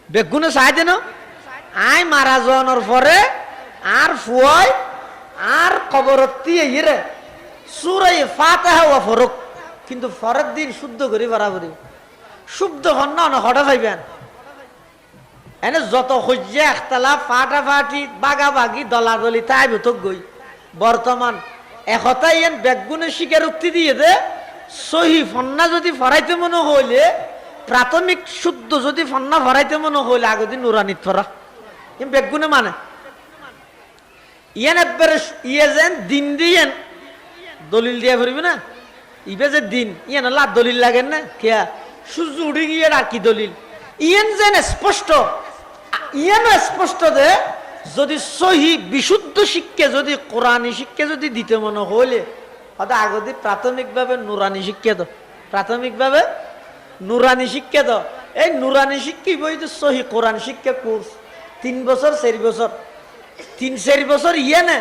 বেগুনে চাই দেন আই মারা যাওয়ার পরে আর ফুয়াই আর খবর দিয়ে ইরে সুরাই ফাতিহা ওয়া ফরুক, কিন্তু ফরের দিন শুদ্ধ করে বরাবরি শুদ্ধ হন না হঠাৎ পাইবেন এনে যত হজ্জে একতলা ফাটাফাটি বাগাবাগি দলাদলি তাই ভুতক গই। বর্তমান একতাই এন বেগুনে স্বীকারোক্তি দিয়ে দে সহি ফন্না যদি ফরাইতে মনে হইলে প্রাথমিক শুদ্ধ যদি ফন্না ফরাইতে মনে হইলে আগদিন নুরানিত ফরা কিন্তু বেগুনে মানে ইয়ান একবারে ইয়ে যেন দিন দিয়েন দলিল দিয়া ফুরিবে না ইবে যে দিন ইয়ান আল্লাহ দলিল লাগেন না কেয়া সূর্য উঠে গিয়ে আর কি দলিল ইয়ান যেন স্পষ্ট ইয়ানো স্পষ্ট দে যদি সহি বিশুদ্ধ শিক্ষা যদি কোরআনী শিক্ষা যদি দিতে মনে হইলে হয়তো আগদি প্রাথমিকভাবে নুরানি শিক্ষা দাও, প্রাথমিকভাবে নুরানি শিক্ষা দাও। এই নুরানি শিক্ষা বই তো সহি কোরআন শিক্ষা কোর্স 3 বছর 4 বছর 3-4 বছর ইয়ে না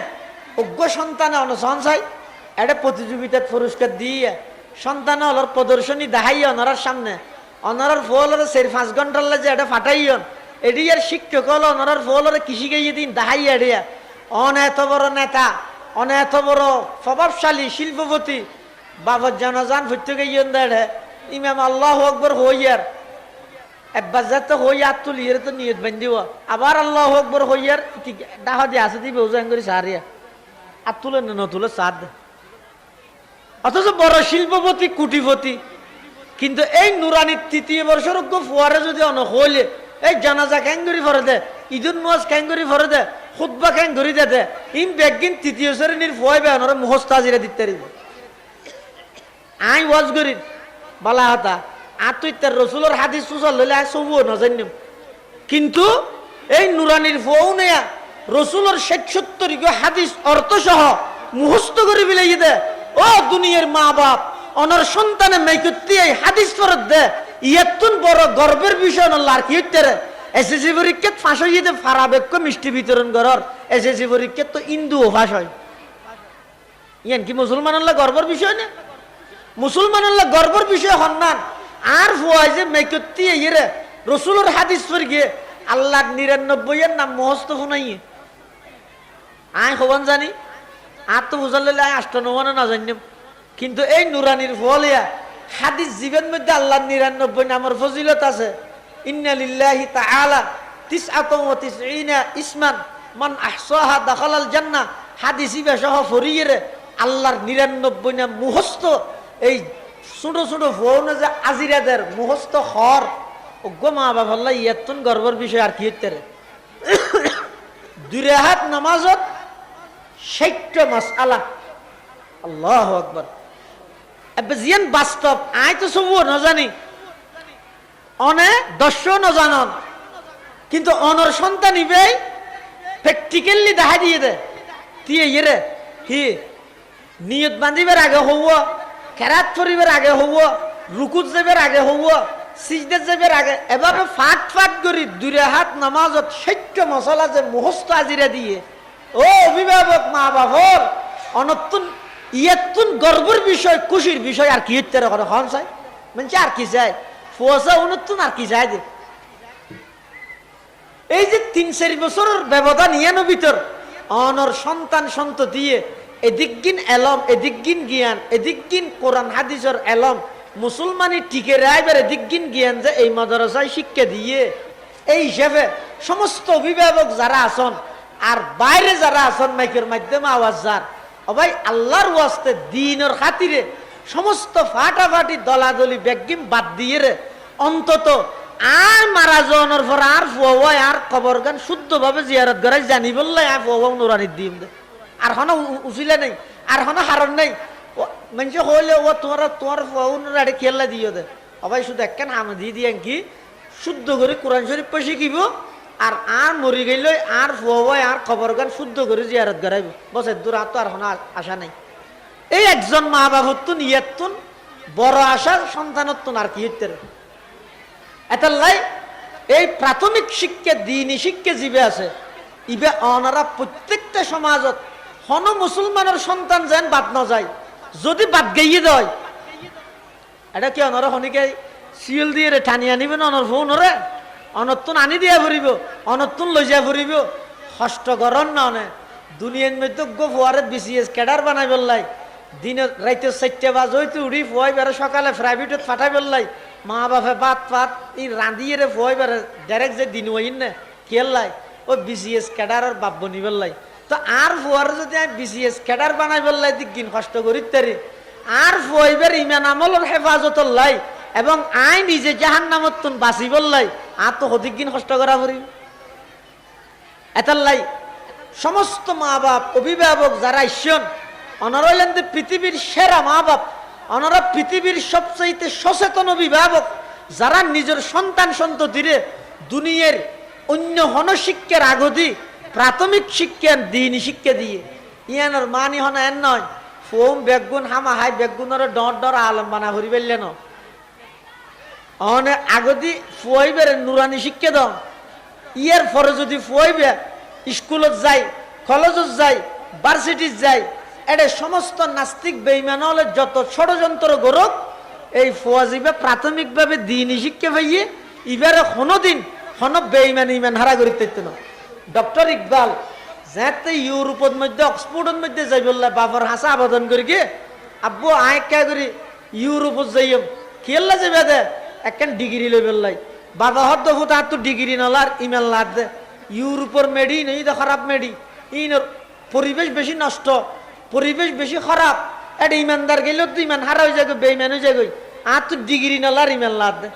অজ্ঞ সন্তানে অনশন চাই এটা প্রতিযোগিতার পুরস্কার দিয়ে সন্তানে অলর প্রদর্শনী দেখাই অনারার সামনে অনারার ফলরে 4-5 ঘন্টার লাগে এটা ফাটাইয়ন এটি আর শিক্ষক হল অনারার ফলরে কৃষি গাইয়ে দিন দেখাই এড়িয়া এত বড় নেতা এত বড় প্রভাবশালী শিল্পপতি বাবার জানাজান ফুটতে গাইয়েন দেড়ে ইমাম আল্লাহ আকবর হইয়ার একবার যাতে হই আর তুলিয়ে তো নিয়ত বান্ধিব আবার আল্লাহ আকবর হইয়ার ডাহা দিয়ে আসে দিবে ওজান করে সারিয়া আর তুলে না তুলে সাদ অথচ বড় শিল্পপতি কুটিপতি কিন্তু এই নুরানির 3য় বর্ষের ফুয়ারে যদি হইলে এই জানাজা ক্যাঙ্গুরি ফরে দে ঈদুল মুয়াজ ক্যাঙ্গুরি ফরে দে খুতবা ক্যাঙ্গুরি দে ইম বেগিন 3য় শ্রেণীর ফুয়াই বেহনরে মুখস্থ হাজিরা দিতে পারিব আই ওয়াজ করি বালা হাতা আর তুই তার রসুলের হাদিস সুসল লইলে আয় সবুও না জানিম কিন্তু এই নুরানির ফুয়াও নেয়া রসুলের 60-70 হাদিস অর্থ সহ মুখস্থ করে বিলাইয়ে দে ও দুনিয়ার মা বাপ অনর সন্তানে মেকত্তি এই হাদিস ফরত দে ইয়াতুন বড় গর্বের বিষয় নল্লা আর কি হইতে রে এসএসসি পরীক্ষাত ফাঁস হইয়ে দে ফারাবেক্য মিষ্টি বিতরণ করার এসএসসি পরীক্ষাত তো ইন্দুও ফাঁস হয় ইয়ান কি মুসলমানের গর্বের বিষয় না মুসলমানের গর্বের বিষয় হন্নান আর ফুয়াই যে মেকত্তি এই রে রসুলের হাদিস পড়ে গিয়ে আল্লাহর 99 এর নাম মুখস্থ শুনাই আয় খবন জানি আর তো বুঝার লইলে আয় 98 না জানিম কিন্তু এই নুরানির ফলিয়া হাদিস জীবন মধ্যে আল্লাহর 99 নামের ফজিলত আছে ইন্না লিল্লাহি তাআলা 99 ইসমান মান আহসাহা দাখালাল জান্নাহ হাদিসি বেসহ ফরিয়ে আল্লাহর 99 নাম মুখস্থ এই ছোট ছোট ফোন যে আজিরাদের মুখস্থ হর অজ্ঞ মা বাবা আল্লাহ ইয়াতুন গর্বের বিষয় আর কি হইতে রে 2 রাকাত নামাজত 60টা মাসআলা আল্লাহু আকবার এবে জিয়ান বাস্তব আই তো সবও না জানি অনে দর্শন না জানন কিন্তু অনর সন্তান ইবে প্র্যাকটিক্যালি দেখা দিয়ে দে তিয়ে ইরে হি নিয়ত বাঁধিবার আগে হওয়া কেরাত পরিবার আগে হওয়া রুকুত যাবার আগে হওয়া সিজদা যাবার আগে এভাবে ফাট ফাট করি 2 রাকাত নামাজত 60টা মশলা যে মুখস্থ আজিরা দিয়ে ও অভিভাবক মা বাবার অনতুন ইয়াতুন গর্বের বিষয় খুশির বিষয় আর কি হইতে রে হন চাই মানে আর কি চাই ফোসা উনতুন আর কি চাই দে এই যে 3-4 বছরের ব্যবধান ইয়ানো ভিতর অনর সন্তান সন্ততিয়ে এদিকগিন এলম এদিকগিন জ্ঞান এদিকগিন কোরআন হাদিসের এলম মুসলমানি টিকে রাইবার এদিকগিন জ্ঞান যে এই মাদ্রাসায় শিক্ষা দিয়ে এই হিসাবে সমস্ত অভিভাবক যারা আছেন আর বাইরে যারা আছেন মাইকের মাধ্যমে আওয়াজ যার ভাই আল্লাহর ওয়াস্তে দ্বীনের খাতিরে সমস্ত ফাটাফাটি দলাদলি বেগিম বাদ দিয়ে রে অন্তত আর মারা যাওয়ার পর আর ফুয়া আর কবর গান শুদ্ধভাবে জিয়ারত করাই জানি বললে আর ফুয়া নুরানির দিন দে আর হন উচিলে নেই আর হন হারণ নেই মানুষ হইলে ও তোমার ফুয়া খেলা দিও দে ভাই শুধু একখান আম দিয়ে কি শুদ্ধ করে কোরআন শরীফ শিখিব আর মরি গেল আর ফুয়া আর খবর গান শুদ্ধ করে জিয়ারত করাইব বস দূর তো আর হন আশা নাই এই একজন মা বাবুন ইয়াতুন বড় আশা সন্তানত্বন আর কি হইতে এটাই এই প্রাথমিক শিক্ষা দিনী শিক্ষা জীবে আছে ইবে অনারা প্রত্যেকটা সমাজত হন মুসলমানের সন্তান যেন বাদ না যায় যদি বাদ গেয়ে দেয় এটা কি অনারা হনিকে শিল দিয়ে টানি আনিবেন অনর ফোন ওরে অনতুন আনি দিয়া ফুরিব অনতুন লই যা ফুরিব কষ্ট গরম না অনে দুনিয়ার মধ্যে ফুয়ারে বিসিএস ক্যাডার বানাই বললাই দিনে রাইতে 4টা বাজে হইতে উড়ি ফুয়াই বেড়ে সকালে প্রাইভেটত ফাটাই বললাই মা বাপে বাত পাত ই রাঁধিয়ে রে ফুয়াই বেড়ে ডাইরেক্ট যে দিন হইন না খেললাই ও বিসিএস ক্যাডারের বাপ বনি বললাই তো আর ফুয়ার যদি আমি বিসিএস ক্যাডার বানাই বললাই দিন কষ্ট করিত তারি আর ফুয়াইবার ইমান আমলের হেফাজত লাই এবং আই নিজে জাহান্নামত বাঁচি বললাই আর তো অধিক দিন কষ্ট করা করি এটার লাই সমস্ত মা বাপ অভিভাবক যারা ঈশ্বর অনারা হইলেন পৃথিবীর সেরা মা বাপ অনারা পৃথিবীর সবচাইতে সচেতন অভিভাবক যারা নিজের সন্তান সন্ততিরে দুনিয়ার অন্য হন শিক্ষার আগদি প্রাথমিক শিক্ষা দিনী শিক্ষা দিয়ে ইয়ানোর মানি হন এন নয় ফোম বেগুন হামা হাই বেগুনের ডর আলম বানা ভরি পেলেন অনে আগদি ফুয়াইবে নুরানি শিক্ষা দাও ইয়ার পরে যদি ফুয়াইবে স্কুলত যাই, কলেজত যাই, ভার্সিটিত যাই, এটা সমস্ত নাস্তিক বেঈমান হলে যত ষড়যন্ত্র গরক এই ফওয়াজিবে প্রাথমিকভাবে দিনই শিক্ষা পাইয়ে এবারে কোনোদিন কোনো বেঈমান ইমান হারা করিতে না। ডক্টর ইকবাল যাতে ইউরোপের মধ্যে অক্সফোর্ডের মধ্যে যাই বললে বাবার হাসা আবেদন করি গে আব্বু আয় কে করি ইউরোপত যাইম খেললা যাবে দে একখান ডিগ্রি লই বললাই বাবা হদ্দ হুত আর তো ডিগ্রি নলার ইমেল লাদ দে ইউরোপের মেডি নেই দে খারাপ মেডি ইনর পরিবেশ বেশি নষ্ট, পরিবেশ বেশি খারাপ, এটা ইমানদার গেলেও তো ইমান হারা হয়ে যাবে, বেইমান হয়ে যাবে, আর তো ডিগ্রি নলার ইমেল লাদ দে।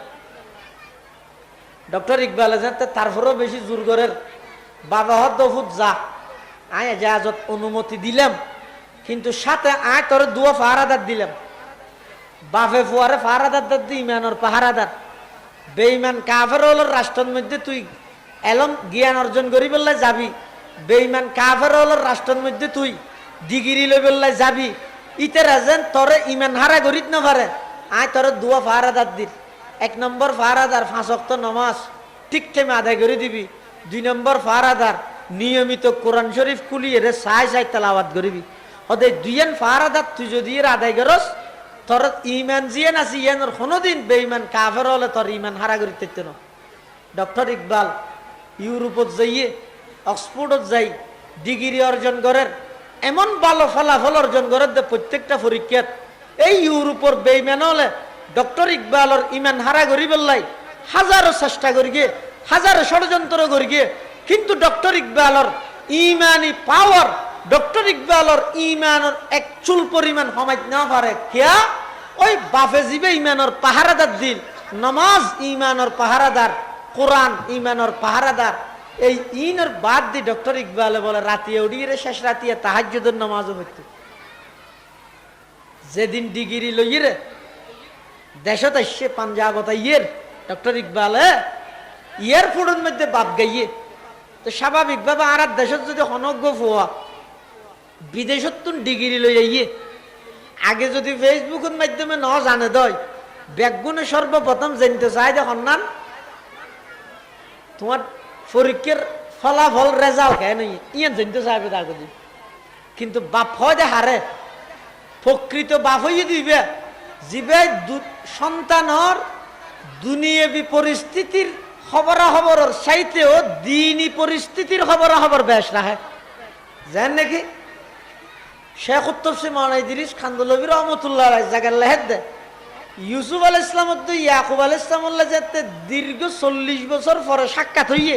ডক্টর ইকবাল যাতে তারপরেও বেশি জোর করের বাবা হদ্দ হুত যা আয় জাহাজত অনুমতি দিলাম, কিন্তু সাথে আয় তোর দুয়া পাহারাদার দিলাম। বাপে ফুয়ারে পাহারাদার দি ইমানের পাহারাদার, বেঈমান কাফের হল রাষ্ট্রের মধ্যে তুই এলম জ্ঞান অর্জন করি বললে যাবি, বেঈমান কাফের হল রাষ্ট্রের মধ্যে তুই ডিগ্রি লই বললে যাবি, ইতে রাজেন তোরে ইমান হারা করিত না পারে। আয় তোর দুয়া পাহারাদার দিল। 1 নম্বর পাহারাদার 5 ওয়াক্ত নামাজ ঠিক টাইমে আদায় করে দিবি। 2 নম্বর পাহারাদার নিয়মিত কোরআন শরীফ খুলিয়ে রে সাই সাই তেলাওয়াত করিবি। ওদের 2 পাহারাদার তুই যদি এর আদায় করস তোর ইমান জিয়ান আছে ইয়ানোর কোনোদিন বেঈমান কাফের হলে তোর ইমান হারা করিতে না। ডক্টর ইকবাল ইউরোপত যাইয়ে অক্সফোর্ডত যাই ডিগ্রি অর্জন করেন, এমন ভালো ফলাফল অর্জন করেন যে প্রত্যেকটা পরীক্ষাত এই ইউরোপের বেঈমান হলে ডক্টর ইকবালর ইমান হারা করি বললাই হাজারো চেষ্টা করি গিয়ে, হাজারো ষড়যন্ত্র করি গিয়ে, কিন্তু ডক্টর ইকবালর ইমানি পাওয়ার, ডক্টর ইকবালর ইমানের এক চুল পরিমাণ সমাজ না পারে। কিয়া ওই বাফে জিবে ইমানের পাহারাদার দিন, নামাজ ইমানের পাহারাদার, কোরআন ইমানের পাহারাদার, এই ইনের বাদ দি ডক্টর ইকবালে বলে রাতিয়ে উড়িয়ে শেষ রাতিয়ে তাহাজ্জুদের নামাজও হইতো। যেদিন ডিগ্রি লইয়ে রে দেশত আসছে পাঞ্জাবত ইয়ের ডক্টর ইকবালে এয়ারপোর্টের মধ্যে বাপ গাইয়ে, তো স্বাভাবিকভাবে আর দেশত যদি অনজ্ঞ ফোয়া বিদেশত তুন ডিগ্রি লই আইয়ে আগে যদি ফেসবুকের মাধ্যমে ন জানে দয় ব্যাগুনে সর্বপ্রথম জানতে চাই যে সন্ধান তোমার পরীক্ষার ফলাফল রেজাল্ট খেয়ে নই ইয়ান জানতে চাইবে তার কথা। কিন্তু বাপ হয় দে হারে প্রকৃত বাপ হইয়ে দিবে যিবে সন্তানর দুনিয়াবী পরিস্থিতির খবরাখবরের চাইতেও দিনই পরিস্থিতির খবরাখবর বেশ রাখে। জান নাকি শেখ উত্তফসি মাওলানা ইদ্রিস খানদুলবী রহমতুল্লাহ জায়গার লেহেদ দে ইউসুফ আল ইসলাম ইয়াকুব আল ইসলামুল্লাহ যাতে দীর্ঘ 40 বছর পরে সাক্ষাৎ হইয়ে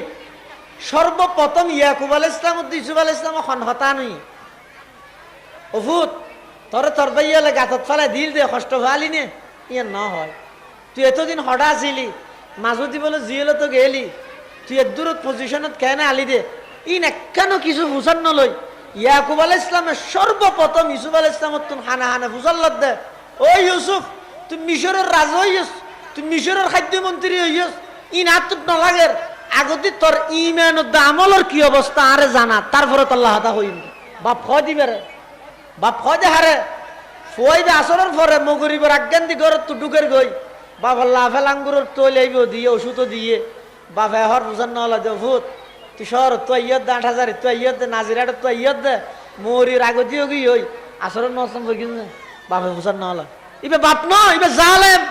সর্বপ্রথম ইয়াকুব আল ইসলাম ইউসুফ আল ইসলাম হতা নই অভূত তোর তোর বাইয়ালে গাতত ফেলাই দিল দে কষ্ট ভালি নে ইয়ে না হয়। তুই এতদিন হঠাৎ আসিলি মাজুতি বলে জিয়েলে তো গেলি, তুই দূরত পজিশনত কেন আলি দে ইন একখানো কিছু ফুসান নলই। ইয়াকুব আল ইসলামের সর্বপ্রথম ইউসুফ আল ইসলামত তুন হানা হানা ফুসাল্লত দে ও ইউসুফ তুই মিশরের রাজা হইস, তুই মিশরের খাদ্যমন্ত্রী হইস, ইন হাত নলাগে আগতে তোর ইমান আমলের কি অবস্থা আরে জানা, তারপরে তোর লাহাতা হইম বাপ ফয় দিবে রে বাপ ফয় দে হারে ফয় দে আসরের পরে মগরিবের আজ্ঞান দি ঘর তু ঢুকের গই বাপ লাফেল আঙ্গুরের তৈল আইব দিয়ে ওষুধও দিয়ে বাপ হর বুঝান নলা দে ভূত তুই শহর তুই ইয়ত দে 8,000 তুই ইয়ত দে নাজিরাটা তুই ইয়ত দে মরির আগ দিও গই হই আসরের নসম হই কিনে বাপে বুঝান নলা ইবে বাপ নয় ইবে জালেম।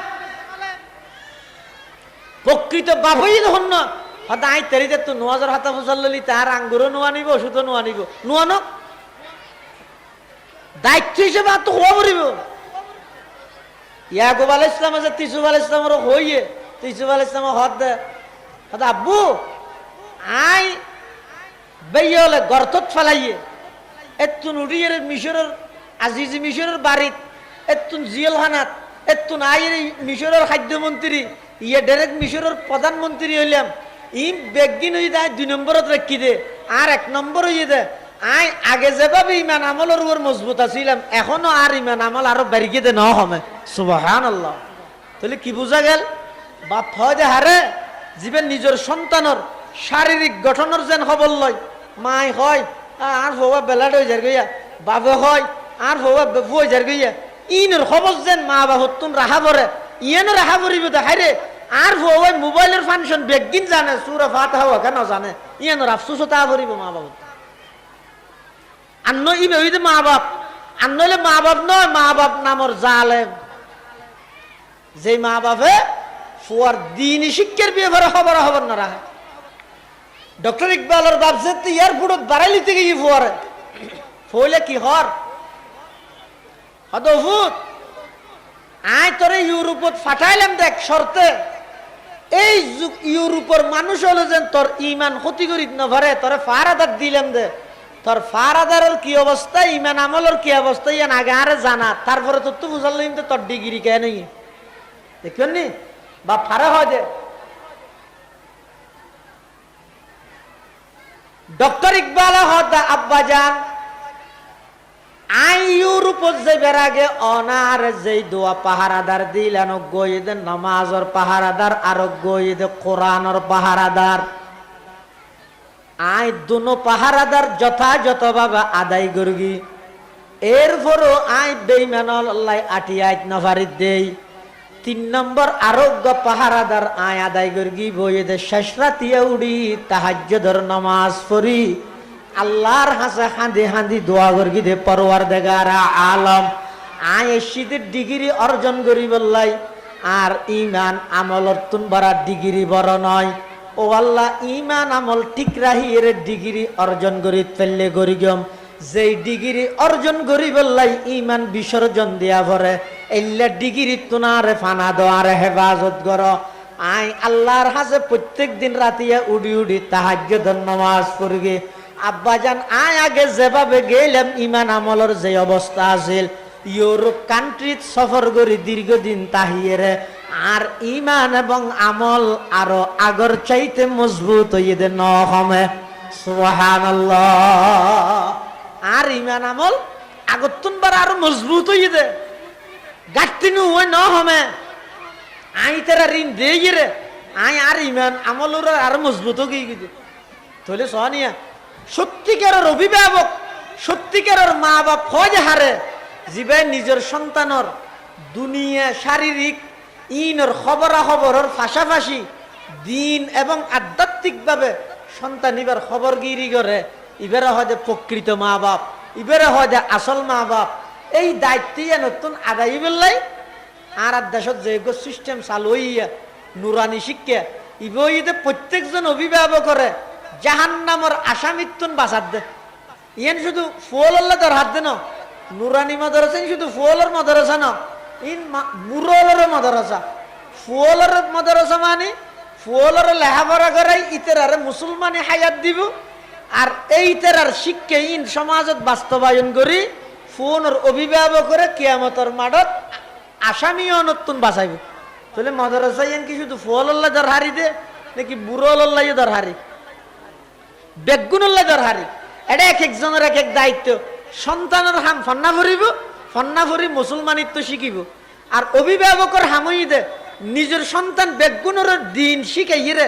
প্রকৃত বাপ হই যখন না হয়তো আই তেরিতে তুই 9,000 হাতা ফুসাল্লি তার আঙ্গুরও নোয়া নিব ওষুধও নোয়া নিব নোয়ানো দায়িত্ব হিসেবে আর তো হওয়া পড়িব। ইয়াকুব আল ইসলাম আছে ইউসুফ আল ইসলামেরও হইয়ে ইউসুফ আল ইসলাম হদ দে আব্বু আই বেইলে গর্তত ফেলাইয়ে এতুন উড়িয়ে মিশরের আজিজি মিশরের বাড়িত এতুন জিয়েলখানাত এতুন আইয়ের মিশরের খাদ্যমন্ত্রী ইয়ে ডাইরেক্ট মিশরের প্রধানমন্ত্রী হইলাম ই বেগিন হয়ে দেয় 2 নম্বরত রাখি দে আর 1 নম্বর হইয়ে দে আই আগে যেভাবে ইমান আমলের উপর মজবুত আছিলাম এখনো আর ইমান আমল আরো বাড়িয়ে দে ন হমে সুবহানাল্লাহ। তাহলে কি বোঝা গেল বাপ হয় দে হারে জীবের নিজের সন্তানের শারীরিক গঠনের যেন খবর লয় মাই হয় আর হওয়া বেলাড হয়ে যার গইয়া বাপে হয় আর হওয়া বেফু হয়ে যার গইয়া ইনের খবর যেন মা বাবা তুন রাহা পরে ইয়েন রাহা পরিব দে হারে আর ওই মোবাইলের ফাংশন বেগিন জানে সূরা ফাতিহা কেন জানে ইয়ানোর আফসোস তা করিব মা বাবা আন্ন ইবে ওই যে মা বাপ আন্নলে মা বাপ নয় মা বাপ নামর জালেম যে মা বাপে ফুয়ার দিন শিক্ষার ব্যাপারে খবর না রাখে ডক্টর ইকবালের বাপ যে এয়ারপোর্টত বাড়াইলি থেকে ফুয়ারে ফইলে কি হর হদফুত আয় তোরে ইউরোপত ফাটাইলাম দেখ শর্তে এই ইউরোপের মানুষ হলো যেন তোর ইমান ক্ষতি করিত না পারে তোরে ফারাদার দিলাম দে তোর ফারাদারের কি অবস্থা ইমান আমলের কি অবস্থা ইয়ান আগে আরে জানা তারপরে তোর তো বুঝালাম তো তোর ডিগ্রি কে নেই দেখবেন নি বা ফারা হয় যে ডক্টর ইকবাল হদা আব্বা যান আই ইউরোপত যাইবার আগে অনার যেই দোয়া পাহারাদার দিলেন গইদে নামাজর পাহারাদার আর গইদে কোরআনর পাহারাদার আই দুনো পাহারাদার যথাযথভাবে আদায় করগি এরপরও আই বেইমানল আল্লাহ আটিয়াইত নফারিত দেই 3 নম্বর আরোগ্য পাহারাদার আই আদায় করগি বইদে শেষ রাতিয়া উড়ি তাহাজ্জুদের নামাজ পড়ি আল্লাহর হাসে হাঁদি হাঁদি দোয়া করগি দে পরওয়ারদিগার আলম আয় শীতের ডিগ্রি অর্জন করি বললাই আর ইমান আমলর তুন বাড়ার ডিগ্রি বড় নয় ও আল্লাহ ইমান আমল ঠিক রাহি এর ডিগ্রি অর্জন করি ফেললে গরিগম যেই ডিগ্রি অর্জন করি বললাই ইমান বিসর্জন দিয়া ভরে এল্লা ডিগ্রি তুনারে ফানা দোয়ারে হেফাজত কর আই আল্লাহর হাসে প্রত্যেক দিন রাতিয়া উডি উডি তাহাজ্জুদের নামাজ পড়গি আব্বাজান আয় আগে যেভাবে গেলাম ইমান আমলের যে অবস্থা আছিল ইউরোপ কান্ট্রিত সফর করি দীর্ঘদিন তাহিয়েরে আর ইমান এবং আমল আরো আগর চাইতে মজবুত হইয়ে দে নহমে সুবহানাল্লাহ আর ইমান আমল আগতুন বার আরো মজবুত হইয়ে দে গাটতিনু ওই নহমে আই তেরা ঋণ দেই রে আই আর ইমান আমলর আরো মজবুত হয়ে গিয়ে তাহলে সহনিয়া সত্যিকারের অভিভাবক সত্যিকারের মা বাপ হয় হারে যিবে নিজের সন্তানের দুনিয়া শারীরিক ইনর খবরাখবরের পাশাপাশি দিন এবং আধ্যাত্মিকভাবে সন্তান ইবার খবর গিরি করে ইবেরা হয় প্রকৃত মা বাপ ইবেরা হয় আসল মা বাপ এই দায়িত্ব নতুন আদায় বেললাই আর দেশত যে সিস্টেম চালু হইয়া নুরানি শিক্ষা ইবে প্রত্যেকজন অভিভাবক করে জাহান্নামর আসামিত্তুন বাঁচাত দে ইয়েন শুধু ফুয়লের দর হাত দে ন নুরানি মাদ্রাসা শুধু ফুয়লের মাদ্রাসা ন ইন মুরলের মাদ্রাসা ফুয়লের মাদ্রাসা মানে ফুয়লের লেখাপড়া করাই ইতেরারে মুসলমানি হায়াত দিব আর এই তেরার শিক্ষা ইন সমাজত বাস্তবায়ন করি ফুয়নের অভিভাবক করে কিয়ামতের মাঠত আসামিও নতুন বাঁচাইব তাহলে মাদ্রাসা ইয়েন কি শুধু ফুয়লের দর হারি দে নাকি বুড়োল্লাহ দর হারি বেগুনুল্লাহ দরহারি এটা এক একজনের এক এক দায়িত্ব সন্তানের হাম ফন্না ভরিব ফন্না ভরি মুসলমানিত্ব শিখিব আর অভিভাবকের হামই দে নিজের সন্তান বেগুনের দিন শিখাই রে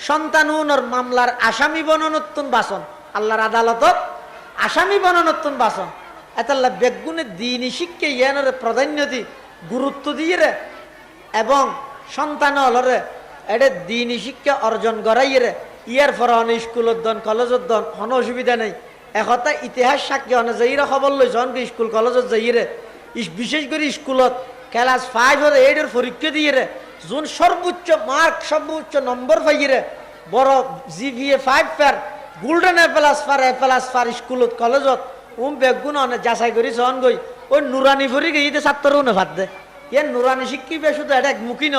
সন্তান উনর মামলার আসামি বননতুন বাসন আল্লাহর আদালতত আসামি বননতুন বাসন এতাল্লা বেগুনের দিনই শিক্ষা ইয়ানের প্রাধান্য দি গুরুত্ব দিয়ে রে এবং সন্তান হলরে এটা দিনই শিক্ষা অর্জন করাই রে ইয়ার পর স্কুলত দন কলেজত দন কোনো অসুবিধা নেই একটা ইতিহাস সাক্ষী অনে যাইরা খবর লই জনকে স্কুল কলেজত যাইরে বিশেষ করে স্কুলত ক্লাস 5 আর 8 এর পরীক্ষা দিয়ে রে যোন সর্বোচ্চ মার্ক সর্বোচ্চ নম্বর পাইরে বড় জিপিএ 5 পার গোল্ডেন এ প্লাস পার স্কুলত কলেজত বেগুন অনে যাচাই করি জন গই ওই নুরানি ফরি গিয়ে ছাত্রও না ভাত দে ইয়ার নুরানি শিক্ষিবে শুধু এটা মুখী ন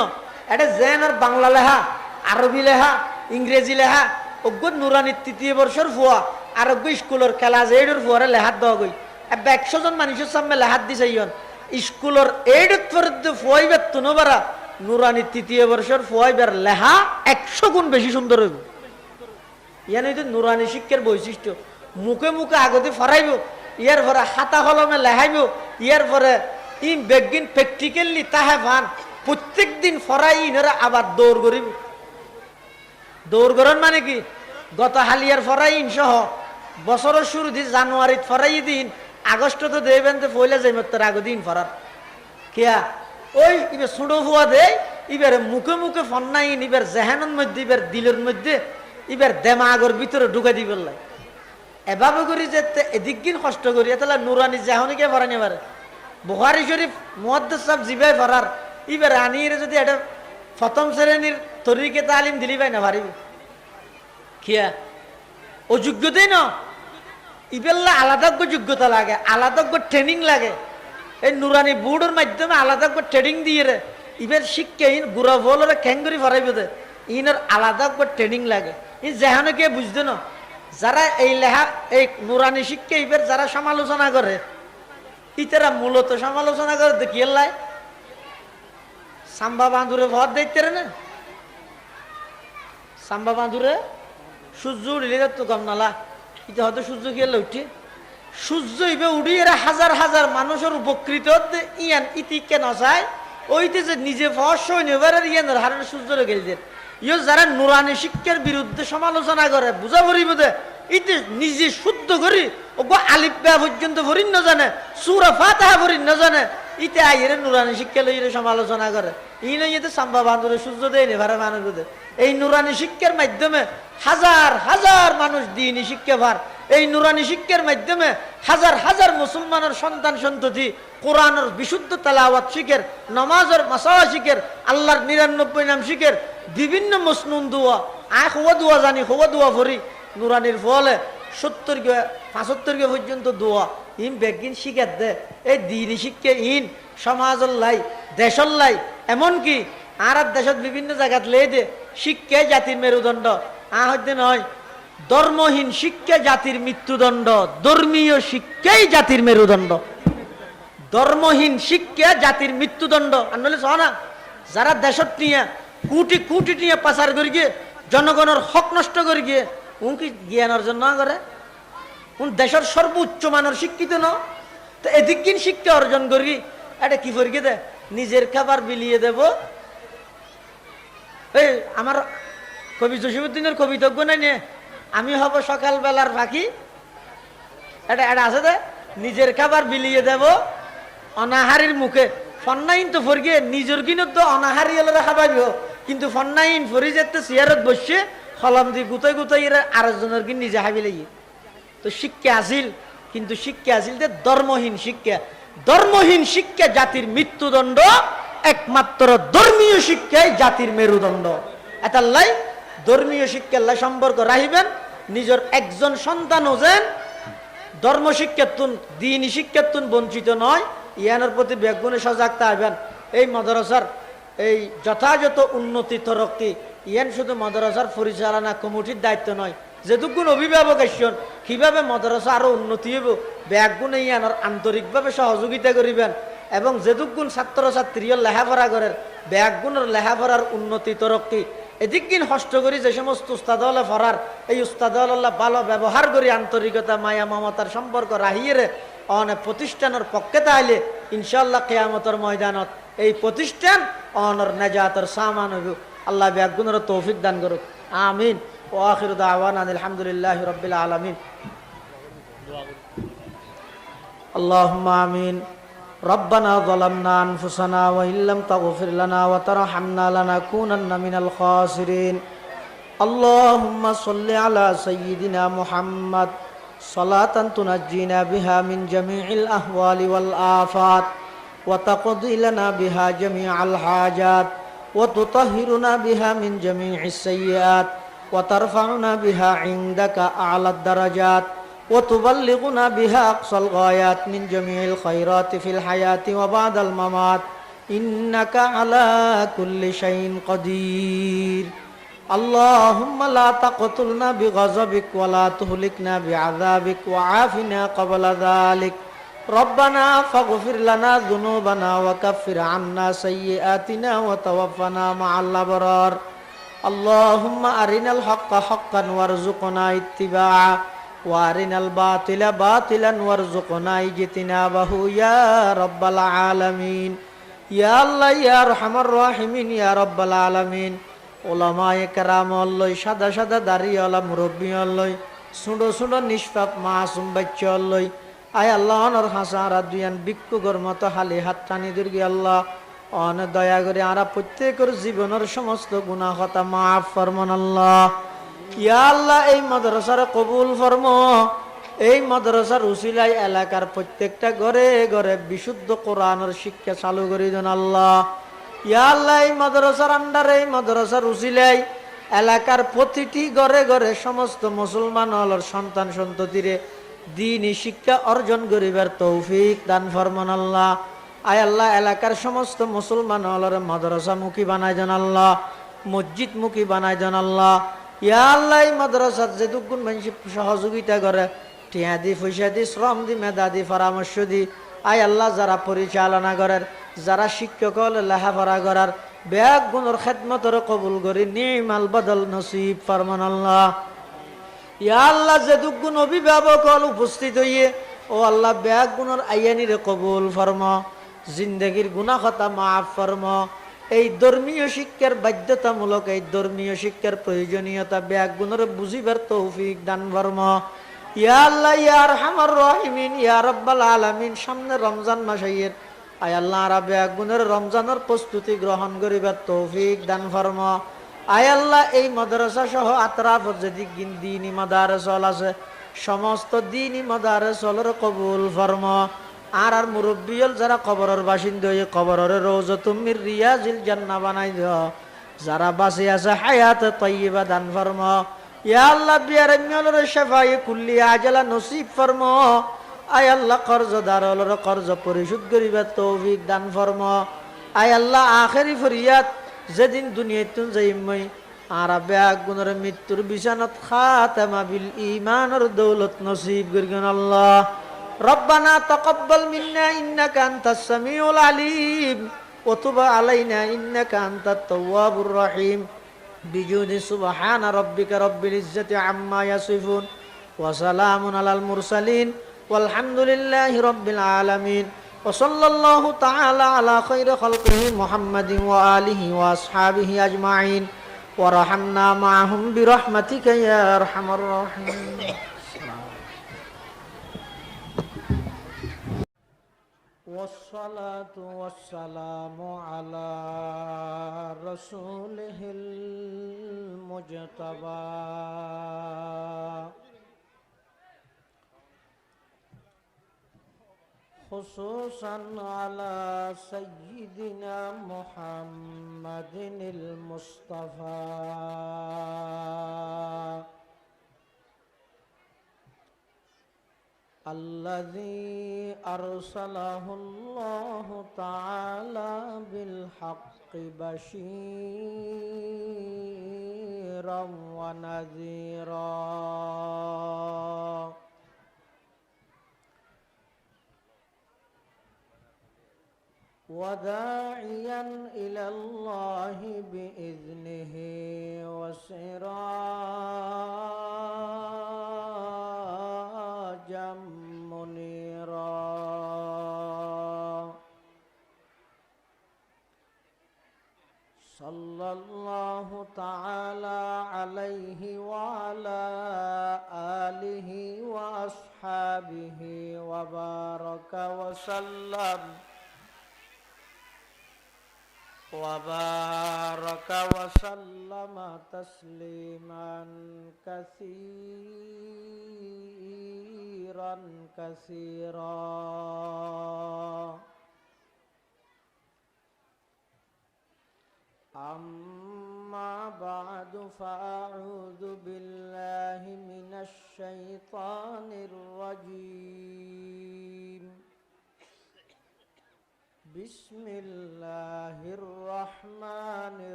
এটা জেন আর বাংলা লেখা আরবি লেখা ইংরেজি লেখা অজ্ঞ নুরানি 3য় বর্ষের ফুয়া আর অজ্ঞ স্কুলের ক্লাস 8 এর ফুয়ারে লেহাত দেওয়া গই 100 জন মানুষের সামনে লেহাত দিছে ইয়ন স্কুলের 8 পর্যন্ত ফুয়াইবার তুনবারা নুরানি 3য় বর্ষের ফুয়াইবার লেহা 100 গুণ বেশি সুন্দর হইব ইয়ান হইতে নুরানি শিক্ষার বৈশিষ্ট্য মুখে মুখে আগতে ফরাইব ইয়ার পরে খাতা কলমে লেহাইব ইয়ার পরে ইন বেগিন প্র্যাকটিক্যালি তাহে ভান প্রত্যেক দিন ফরাই ইনরা আবার দৌড় করিব দৌড় করেন মানে কি গত হালিয়ার ফরাইন সহ বছরের শুরু দিন জানুয়ারিত ফরাই দিন আগস্ট তো দেবেন তো পয়লা যাই মাত্র আগে দিন ফরার কিয়া ওই ছোট ফুয়া দেয় ইবারে মুখে মুখে ফন্নাইন ইবার জেহানের মধ্যে ইবার দিলের মধ্যে ইবার দেমাগর ভিতরে ঢুকে দিবে এভাবে করি যে এদিকদিন কষ্ট করি তাহলে নুরানি জেহনিকে ফরানি পারে বুখারী শরীফ মুহাদ্দিস সাহেব জিবাই ফরার ইবার আনিয়ে যদি এটা প্রথম শ্রেণীর তরিকে তালিম দিলি পাই না পারিবি কিয়া অযোগ্যতাই না ইবেল্লা আলাদা যোগ্যতা লাগে আলাদা ট্রেনিং লাগে এই নুরানি বোর্ডের মাধ্যমে আলাদা ট্রেনিং দিয়ে রে ইবের শিক্ষা ইন গুড়া বলরে খ্যাঙ্গুরি ফরাইবে দে ইনের আলাদা ট্রেনিং লাগে ই যেহানো কে বুঝতে না যারা এই লেহা এই নুরানি শিক্ষা ইবের যারা সমালোচনা করে ইতারা মূলত সমালোচনা করে দেখি এল্লাই সাম্বা বাঁধুরে ভর দেখতে রে না সাম্বা বাঁধুরে সূর্য উড়িলে তো কম নালা এটা হয়তো সূর্য খেয়ে উঠে সূর্য ইবে উড়িয়ে হাজার হাজার মানুষের উপকৃত ইয়ান ইতিকে নসায় ওইতে যে নিজে ফস নেবার ইয়ানের হারের সূর্যরে গেলছে ইয়ে যারা নুরানি শিক্ষার বিরুদ্ধে সমালোচনা করে বুঝা পড়িব দে ইতে নিজে শুদ্ধ করি ও আলিফ বা পর্যন্ত ভরিন না জানে সূরা ফাতিহা ভরিন না জানে ইতে আইরে নুরানি শিক্ষা লইরে সমালোচনা করে ই নয় ইতে সাম্বা বাঁধরে সূর্য দেয় নেভারে মানুষ এই নুরানি শিক্ষার মাধ্যমে হাজার হাজার মানুষ দিনী শিক্ষা ভার এই নুরানি শিক্ষার মাধ্যমে হাজার হাজার মুসলমানের সন্তান সন্ততি কোরআনের বিশুদ্ধ তেলাওয়াত শিখের নামাজের মাসালা শিখের আল্লাহর ৯৯ নাম শিখের বিভিন্ন মসনুন দোয়া হওয়া দোয়া জানি হওয়া দোয়া ভরি নুরানির ফলে ৭০ গে ৭৫ গে পর্যন্ত দোয়া ইন বেগিন শিখার দে এই দিনী শিক্ষা ইন সমাজের লাই দেশের লাই এমনকি আর দেশত বিভিন্ন জায়গাত লে দে শিক্ষাই জাতির মেরুদণ্ড হইতে নয় ধর্মহীন শিক্ষা জাতির মৃত্যুদণ্ড ধর্মীয় শিক্ষাই জাতির মেরুদণ্ড ধর্মহীন শিক্ষা জাতির মৃত্যুদণ্ড আর নলে না যারা দেশত নিয়ে কোটি কোটি নিয়ে পাচার করে গিয়ে জনগণের হক নষ্ট করে গিয়ে উনকি জ্ঞান অর্জন না করে উন দেশের সর্বোচ্চ মানের শিক্ষিত ন তো এদিক শিক্ষা অর্জন করি এটা কি করি দে নিজের খাবার বিলিয়ে দেব এই আমার কবি জসিমুদ্দিনের কবিতজ্ঞ নাই নিয়ে আমি হব সকালবেলার পাখি এটা এটা আছে দে নিজের খাবার বিলিয়ে দেব অনাহারির মুখে ফন্নাইন তো ফরগে নিজের কিনত তো অনাহারি হলে খাবাইব কিন্তু ফন্নাইন ফরি যেতে চেয়ারত বসছে কলম দিয়ে গুতাই গুতাই আরেকজনের কি নিজে হাবি লাগি তো শিক্ষা আসিল কিন্তু শিক্ষা আসিল যে ধর্মহীন শিক্ষা ধর্মহীন শিক্ষা জাতির মৃত্যুদণ্ড একমাত্র ধর্মীয় শিক্ষাই জাতির মেরুদণ্ড এটাল্লাই ধর্মীয় শিক্ষার সম্পর্ক রাখিবেন নিজের একজন সন্তানও যেন ধর্ম শিক্ষাতুন দ্বীনি শিক্ষাতুন বঞ্চিত নয় ইয়ানের প্রতি বেগুনে সজাগ থাকবেন এই মাদ্রাসার এই যথাযথ উন্নতি তরক্কি ইয়ান শুধু মাদ্রাসার পরিচালনা কমিটির দায়িত্ব নয় যেটুকুন অভিভাবক আসছেন কিভাবে মাদ্রাসা আরো উন্নতি হইব বেগুনে ইয়ানোর আন্তরিকভাবে সহযোগিতা করিবেন এবং যেটুকুন ছাত্র ছাত্রীর লেখাপড়া করেন বেগুনের লেখাপড়ার উন্নতি তরক্কি এদিকদিন কষ্ট করি যে সমস্ত উস্তাদ ফরার এই উস্তাদ ভালো ব্যবহার করি আন্তরিকতা মায়া মমতার সম্পর্ক রাহিয়ে অনেক প্রতিষ্ঠানের পক্ষে তাইলে ইনশাল্লাহ কিয়ামতের ময়দানত এই প্রতিষ্ঠান অনর নাজাতের সামান হইব আল্লাহ বেগুনের তৌফিক দান করুক আমিন ও আখির দাওয়ানা আলহামদুলিল্লাহি রাব্বিল আলামিন আল্লাহুম্মা আমিন ربنا ظلمنا أنفسنا وإن لم تغفر لنا وترحمنا لنكونن من الخاسرين اللهم صل على سيدنا محمد صلاة تنجينا بها من جميع الأهوال والآفات وتقضي لنا بها جميع الحاجات وتطهرنا بها من جميع السيئات وترفعنا بها عندك أعلى الدرجات وتبلغنا بها أقصى الغايات من جميع الخيرات في الحياة وبعد الممات إنك على كل شيء قدير اللهم لا تقتلنا بغضبك ولا تهلكنا بعذابك وعافنا قبل ذلك ربنا فاغفر لنا ذنوبنا وكفر عنا سيئاتنا وتوفنا مع الأبرار اللهم أرنا الحق حقا وارزقنا اتباعه وارنا الباطل باطلا وارزقنا اجتنابه يا رب العالمين يا الله يا ارحم الراحمين يا رب العالمين ওলামায়ে কেরাম আল্লাহ সাদা সাদা দাড়ি আলা মুরব্বী আল্লাহ ছোট ছোট নিষ্পাপ মাসুম বাচ্চা আল্লাহ আয় আল্লাহ অনর হাসারা দুয়ান বিক্ষুগর মতো হালে হাত টানি দুর্গে আল্লাহ অন দয়া করে আরা প্রত্যেকের জীবনের সমস্ত গুনাহ খাতা মাফ ফরমান আল্লাহ। ইয়া আল্লাহ এই মাদ্রাসার কবুল ফরমো। এই মাদ্রাসার উসিলায় এলাকার প্রত্যেকটা ঘরে ঘরে বিশুদ্ধ কোরআনের শিক্ষা চালু করে দেন আল্লাহ। ইয়া আল্লাহ এই মাদ্রাসার আন্ডারে এই মাদ্রাসার উসিলায় এলাকার প্রতিটি ঘরে ঘরে সমস্ত মুসলমান হলর সন্তান সন্ততিরে দ্বীনি শিক্ষা অর্জন করিবার তৌফিক দান ফরমান আল্লাহ। আয় আল্লাহ এলাকার সমস্ত মুসলমান হলর মাদ্রাসা মুখী বানায় দেন আল্লাহ, মসজিদ মুখী বানায় দেন আল্লাহ। ইয়া আল্লাহ এই মাদ্রাসার যে দুগুণ মানুষ সহযোগিতা করে, টিয়া দি পয়সা দি শ্রম দি মেধা দি পরামর্শ দি, আয় আল্লাহ যারা পরিচালনা করার, যারা শিক্ষক হলে লেখাপড়া করার ব্যাগ গুণর খেদমতর কবুল করি নিমাল বদল নসিব ফরমান আল্লাহ। ইয়া আল্লাহ যে দুগুণ অভিভাবক হল উপস্থিত হইয়ে ও আল্লাহ ব্যাগ গুণর আইয়ানিরে কবুল ফরম, জিন্দগির গুনাহ খাতা মাফ ফরম। এই ধর্মীয় শিক্ষার বাধ্যতামূলক, এই ধর্মীয় শিক্ষার প্রয়োজনীয়তা ব্যাগ গুণরে বুঝিবার তৌফিক দান ফরম। ইয়া আল্লাহ ইয়া আরহামার রাহিমিন ইয়া রাব্বাল আলামিন। সামনে রমজান মাস আইয়ের, আয় আল্লাহ আরাবে আগুনের রমজানের প্রস্তুতি গ্রহণ করিবার তৌফিক দান ফরম। আয় আল্লাহ এই মাদ্রাসা সহ আতরাফর যদি দ্বীনি মাদারসল আছে সমস্ত দ্বীনি মাদারসলের কবুল ফরম। আর মুরব্বিয়ল যারা কবরের বাসিন্দা হয়ে কবরের রওজাতুম মির রিয়াজিল জান্নাহ বানাই দিও, যারা বাঁচে আছে হায়াত তাইয়্যিবা দান ফরম। ইয়া আল্লাহ বিয়ারামিয়লর শাফায়ে কুল্লি আজালা নসিব ফরম। আয় আল্লাহ কর্জদার হলর কর্জ পরিশোধ করিবার তৌফিক দান ফরম। আয় আল্লাহ আখেরি ফরিয়াদ যেদিন দুনিয়াতুন যাইমই আর ব্যাগ গুণের মৃত্যুর বিছানাত খাতামা বিল ঈমানের দৌলত নসিব করিবেন আল্লাহ। রব্বানা তাকাব্বাল মিন্না ইন্নাকা আনতাস সামিউল আলিম ওয়া তুব আলাইনা ইন্নাকা আনতাত তাওয়াবুর রহিম। বিজুদি সুবহানা রাব্বিকা রাব্বিল ইজ্জাতি আম্মা ইয়াসিফুন ওয়া সালামুন আলাল মুরসালিন ওয়ালহামদুলিল্লাহি রাব্বিল আলামিন। ওয়া সাল্লাল্লাহু তাআলা আলা খাইরি খালকিহি মুহাম্মাদিন ওয়া আলিহি ওয়া আসহাবিহি আজমাইন ওয়া রাহামনা মাআহুম বিরহমাতিকা ইয়া আরহামার রাহিমিন। والصلاة والسلام على رسوله المجتبى خصوصا على سيدنا محمد المصطفى الذي أرسله الله تعالى بالحق بشيرا ونذيرا وداعيا إلى الله بإذنه وسراجا منيرا صلى الله تعالى عليه وعلى آله وأصحابه وبارك وسلم تسليما كثيرا كثيرا. أما بعد فأعوذ بالله من الشيطان الرجيم. بسم الله الرحمن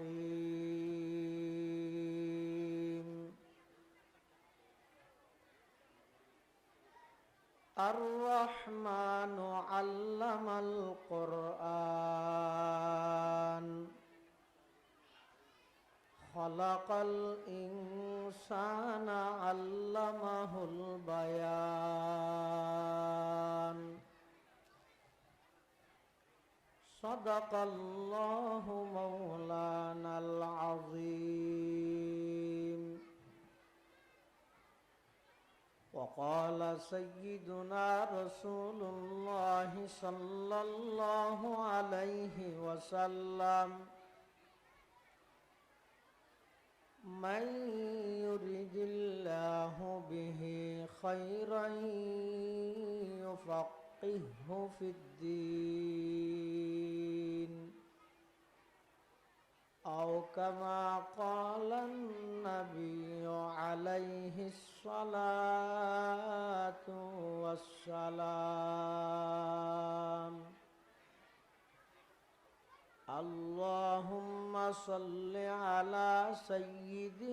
الرحيم. الرحمن علم القرآن خلق الإنسان علمه البيان. صدق الله مولانا العظيم. وقال سيدنا رسول الله الله صلى الله عليه وسلم من يرد الله به خيرا يفقهه في الدين أو كما قال النبي عليه الصلاة والسلام اللهم صل على سيدنا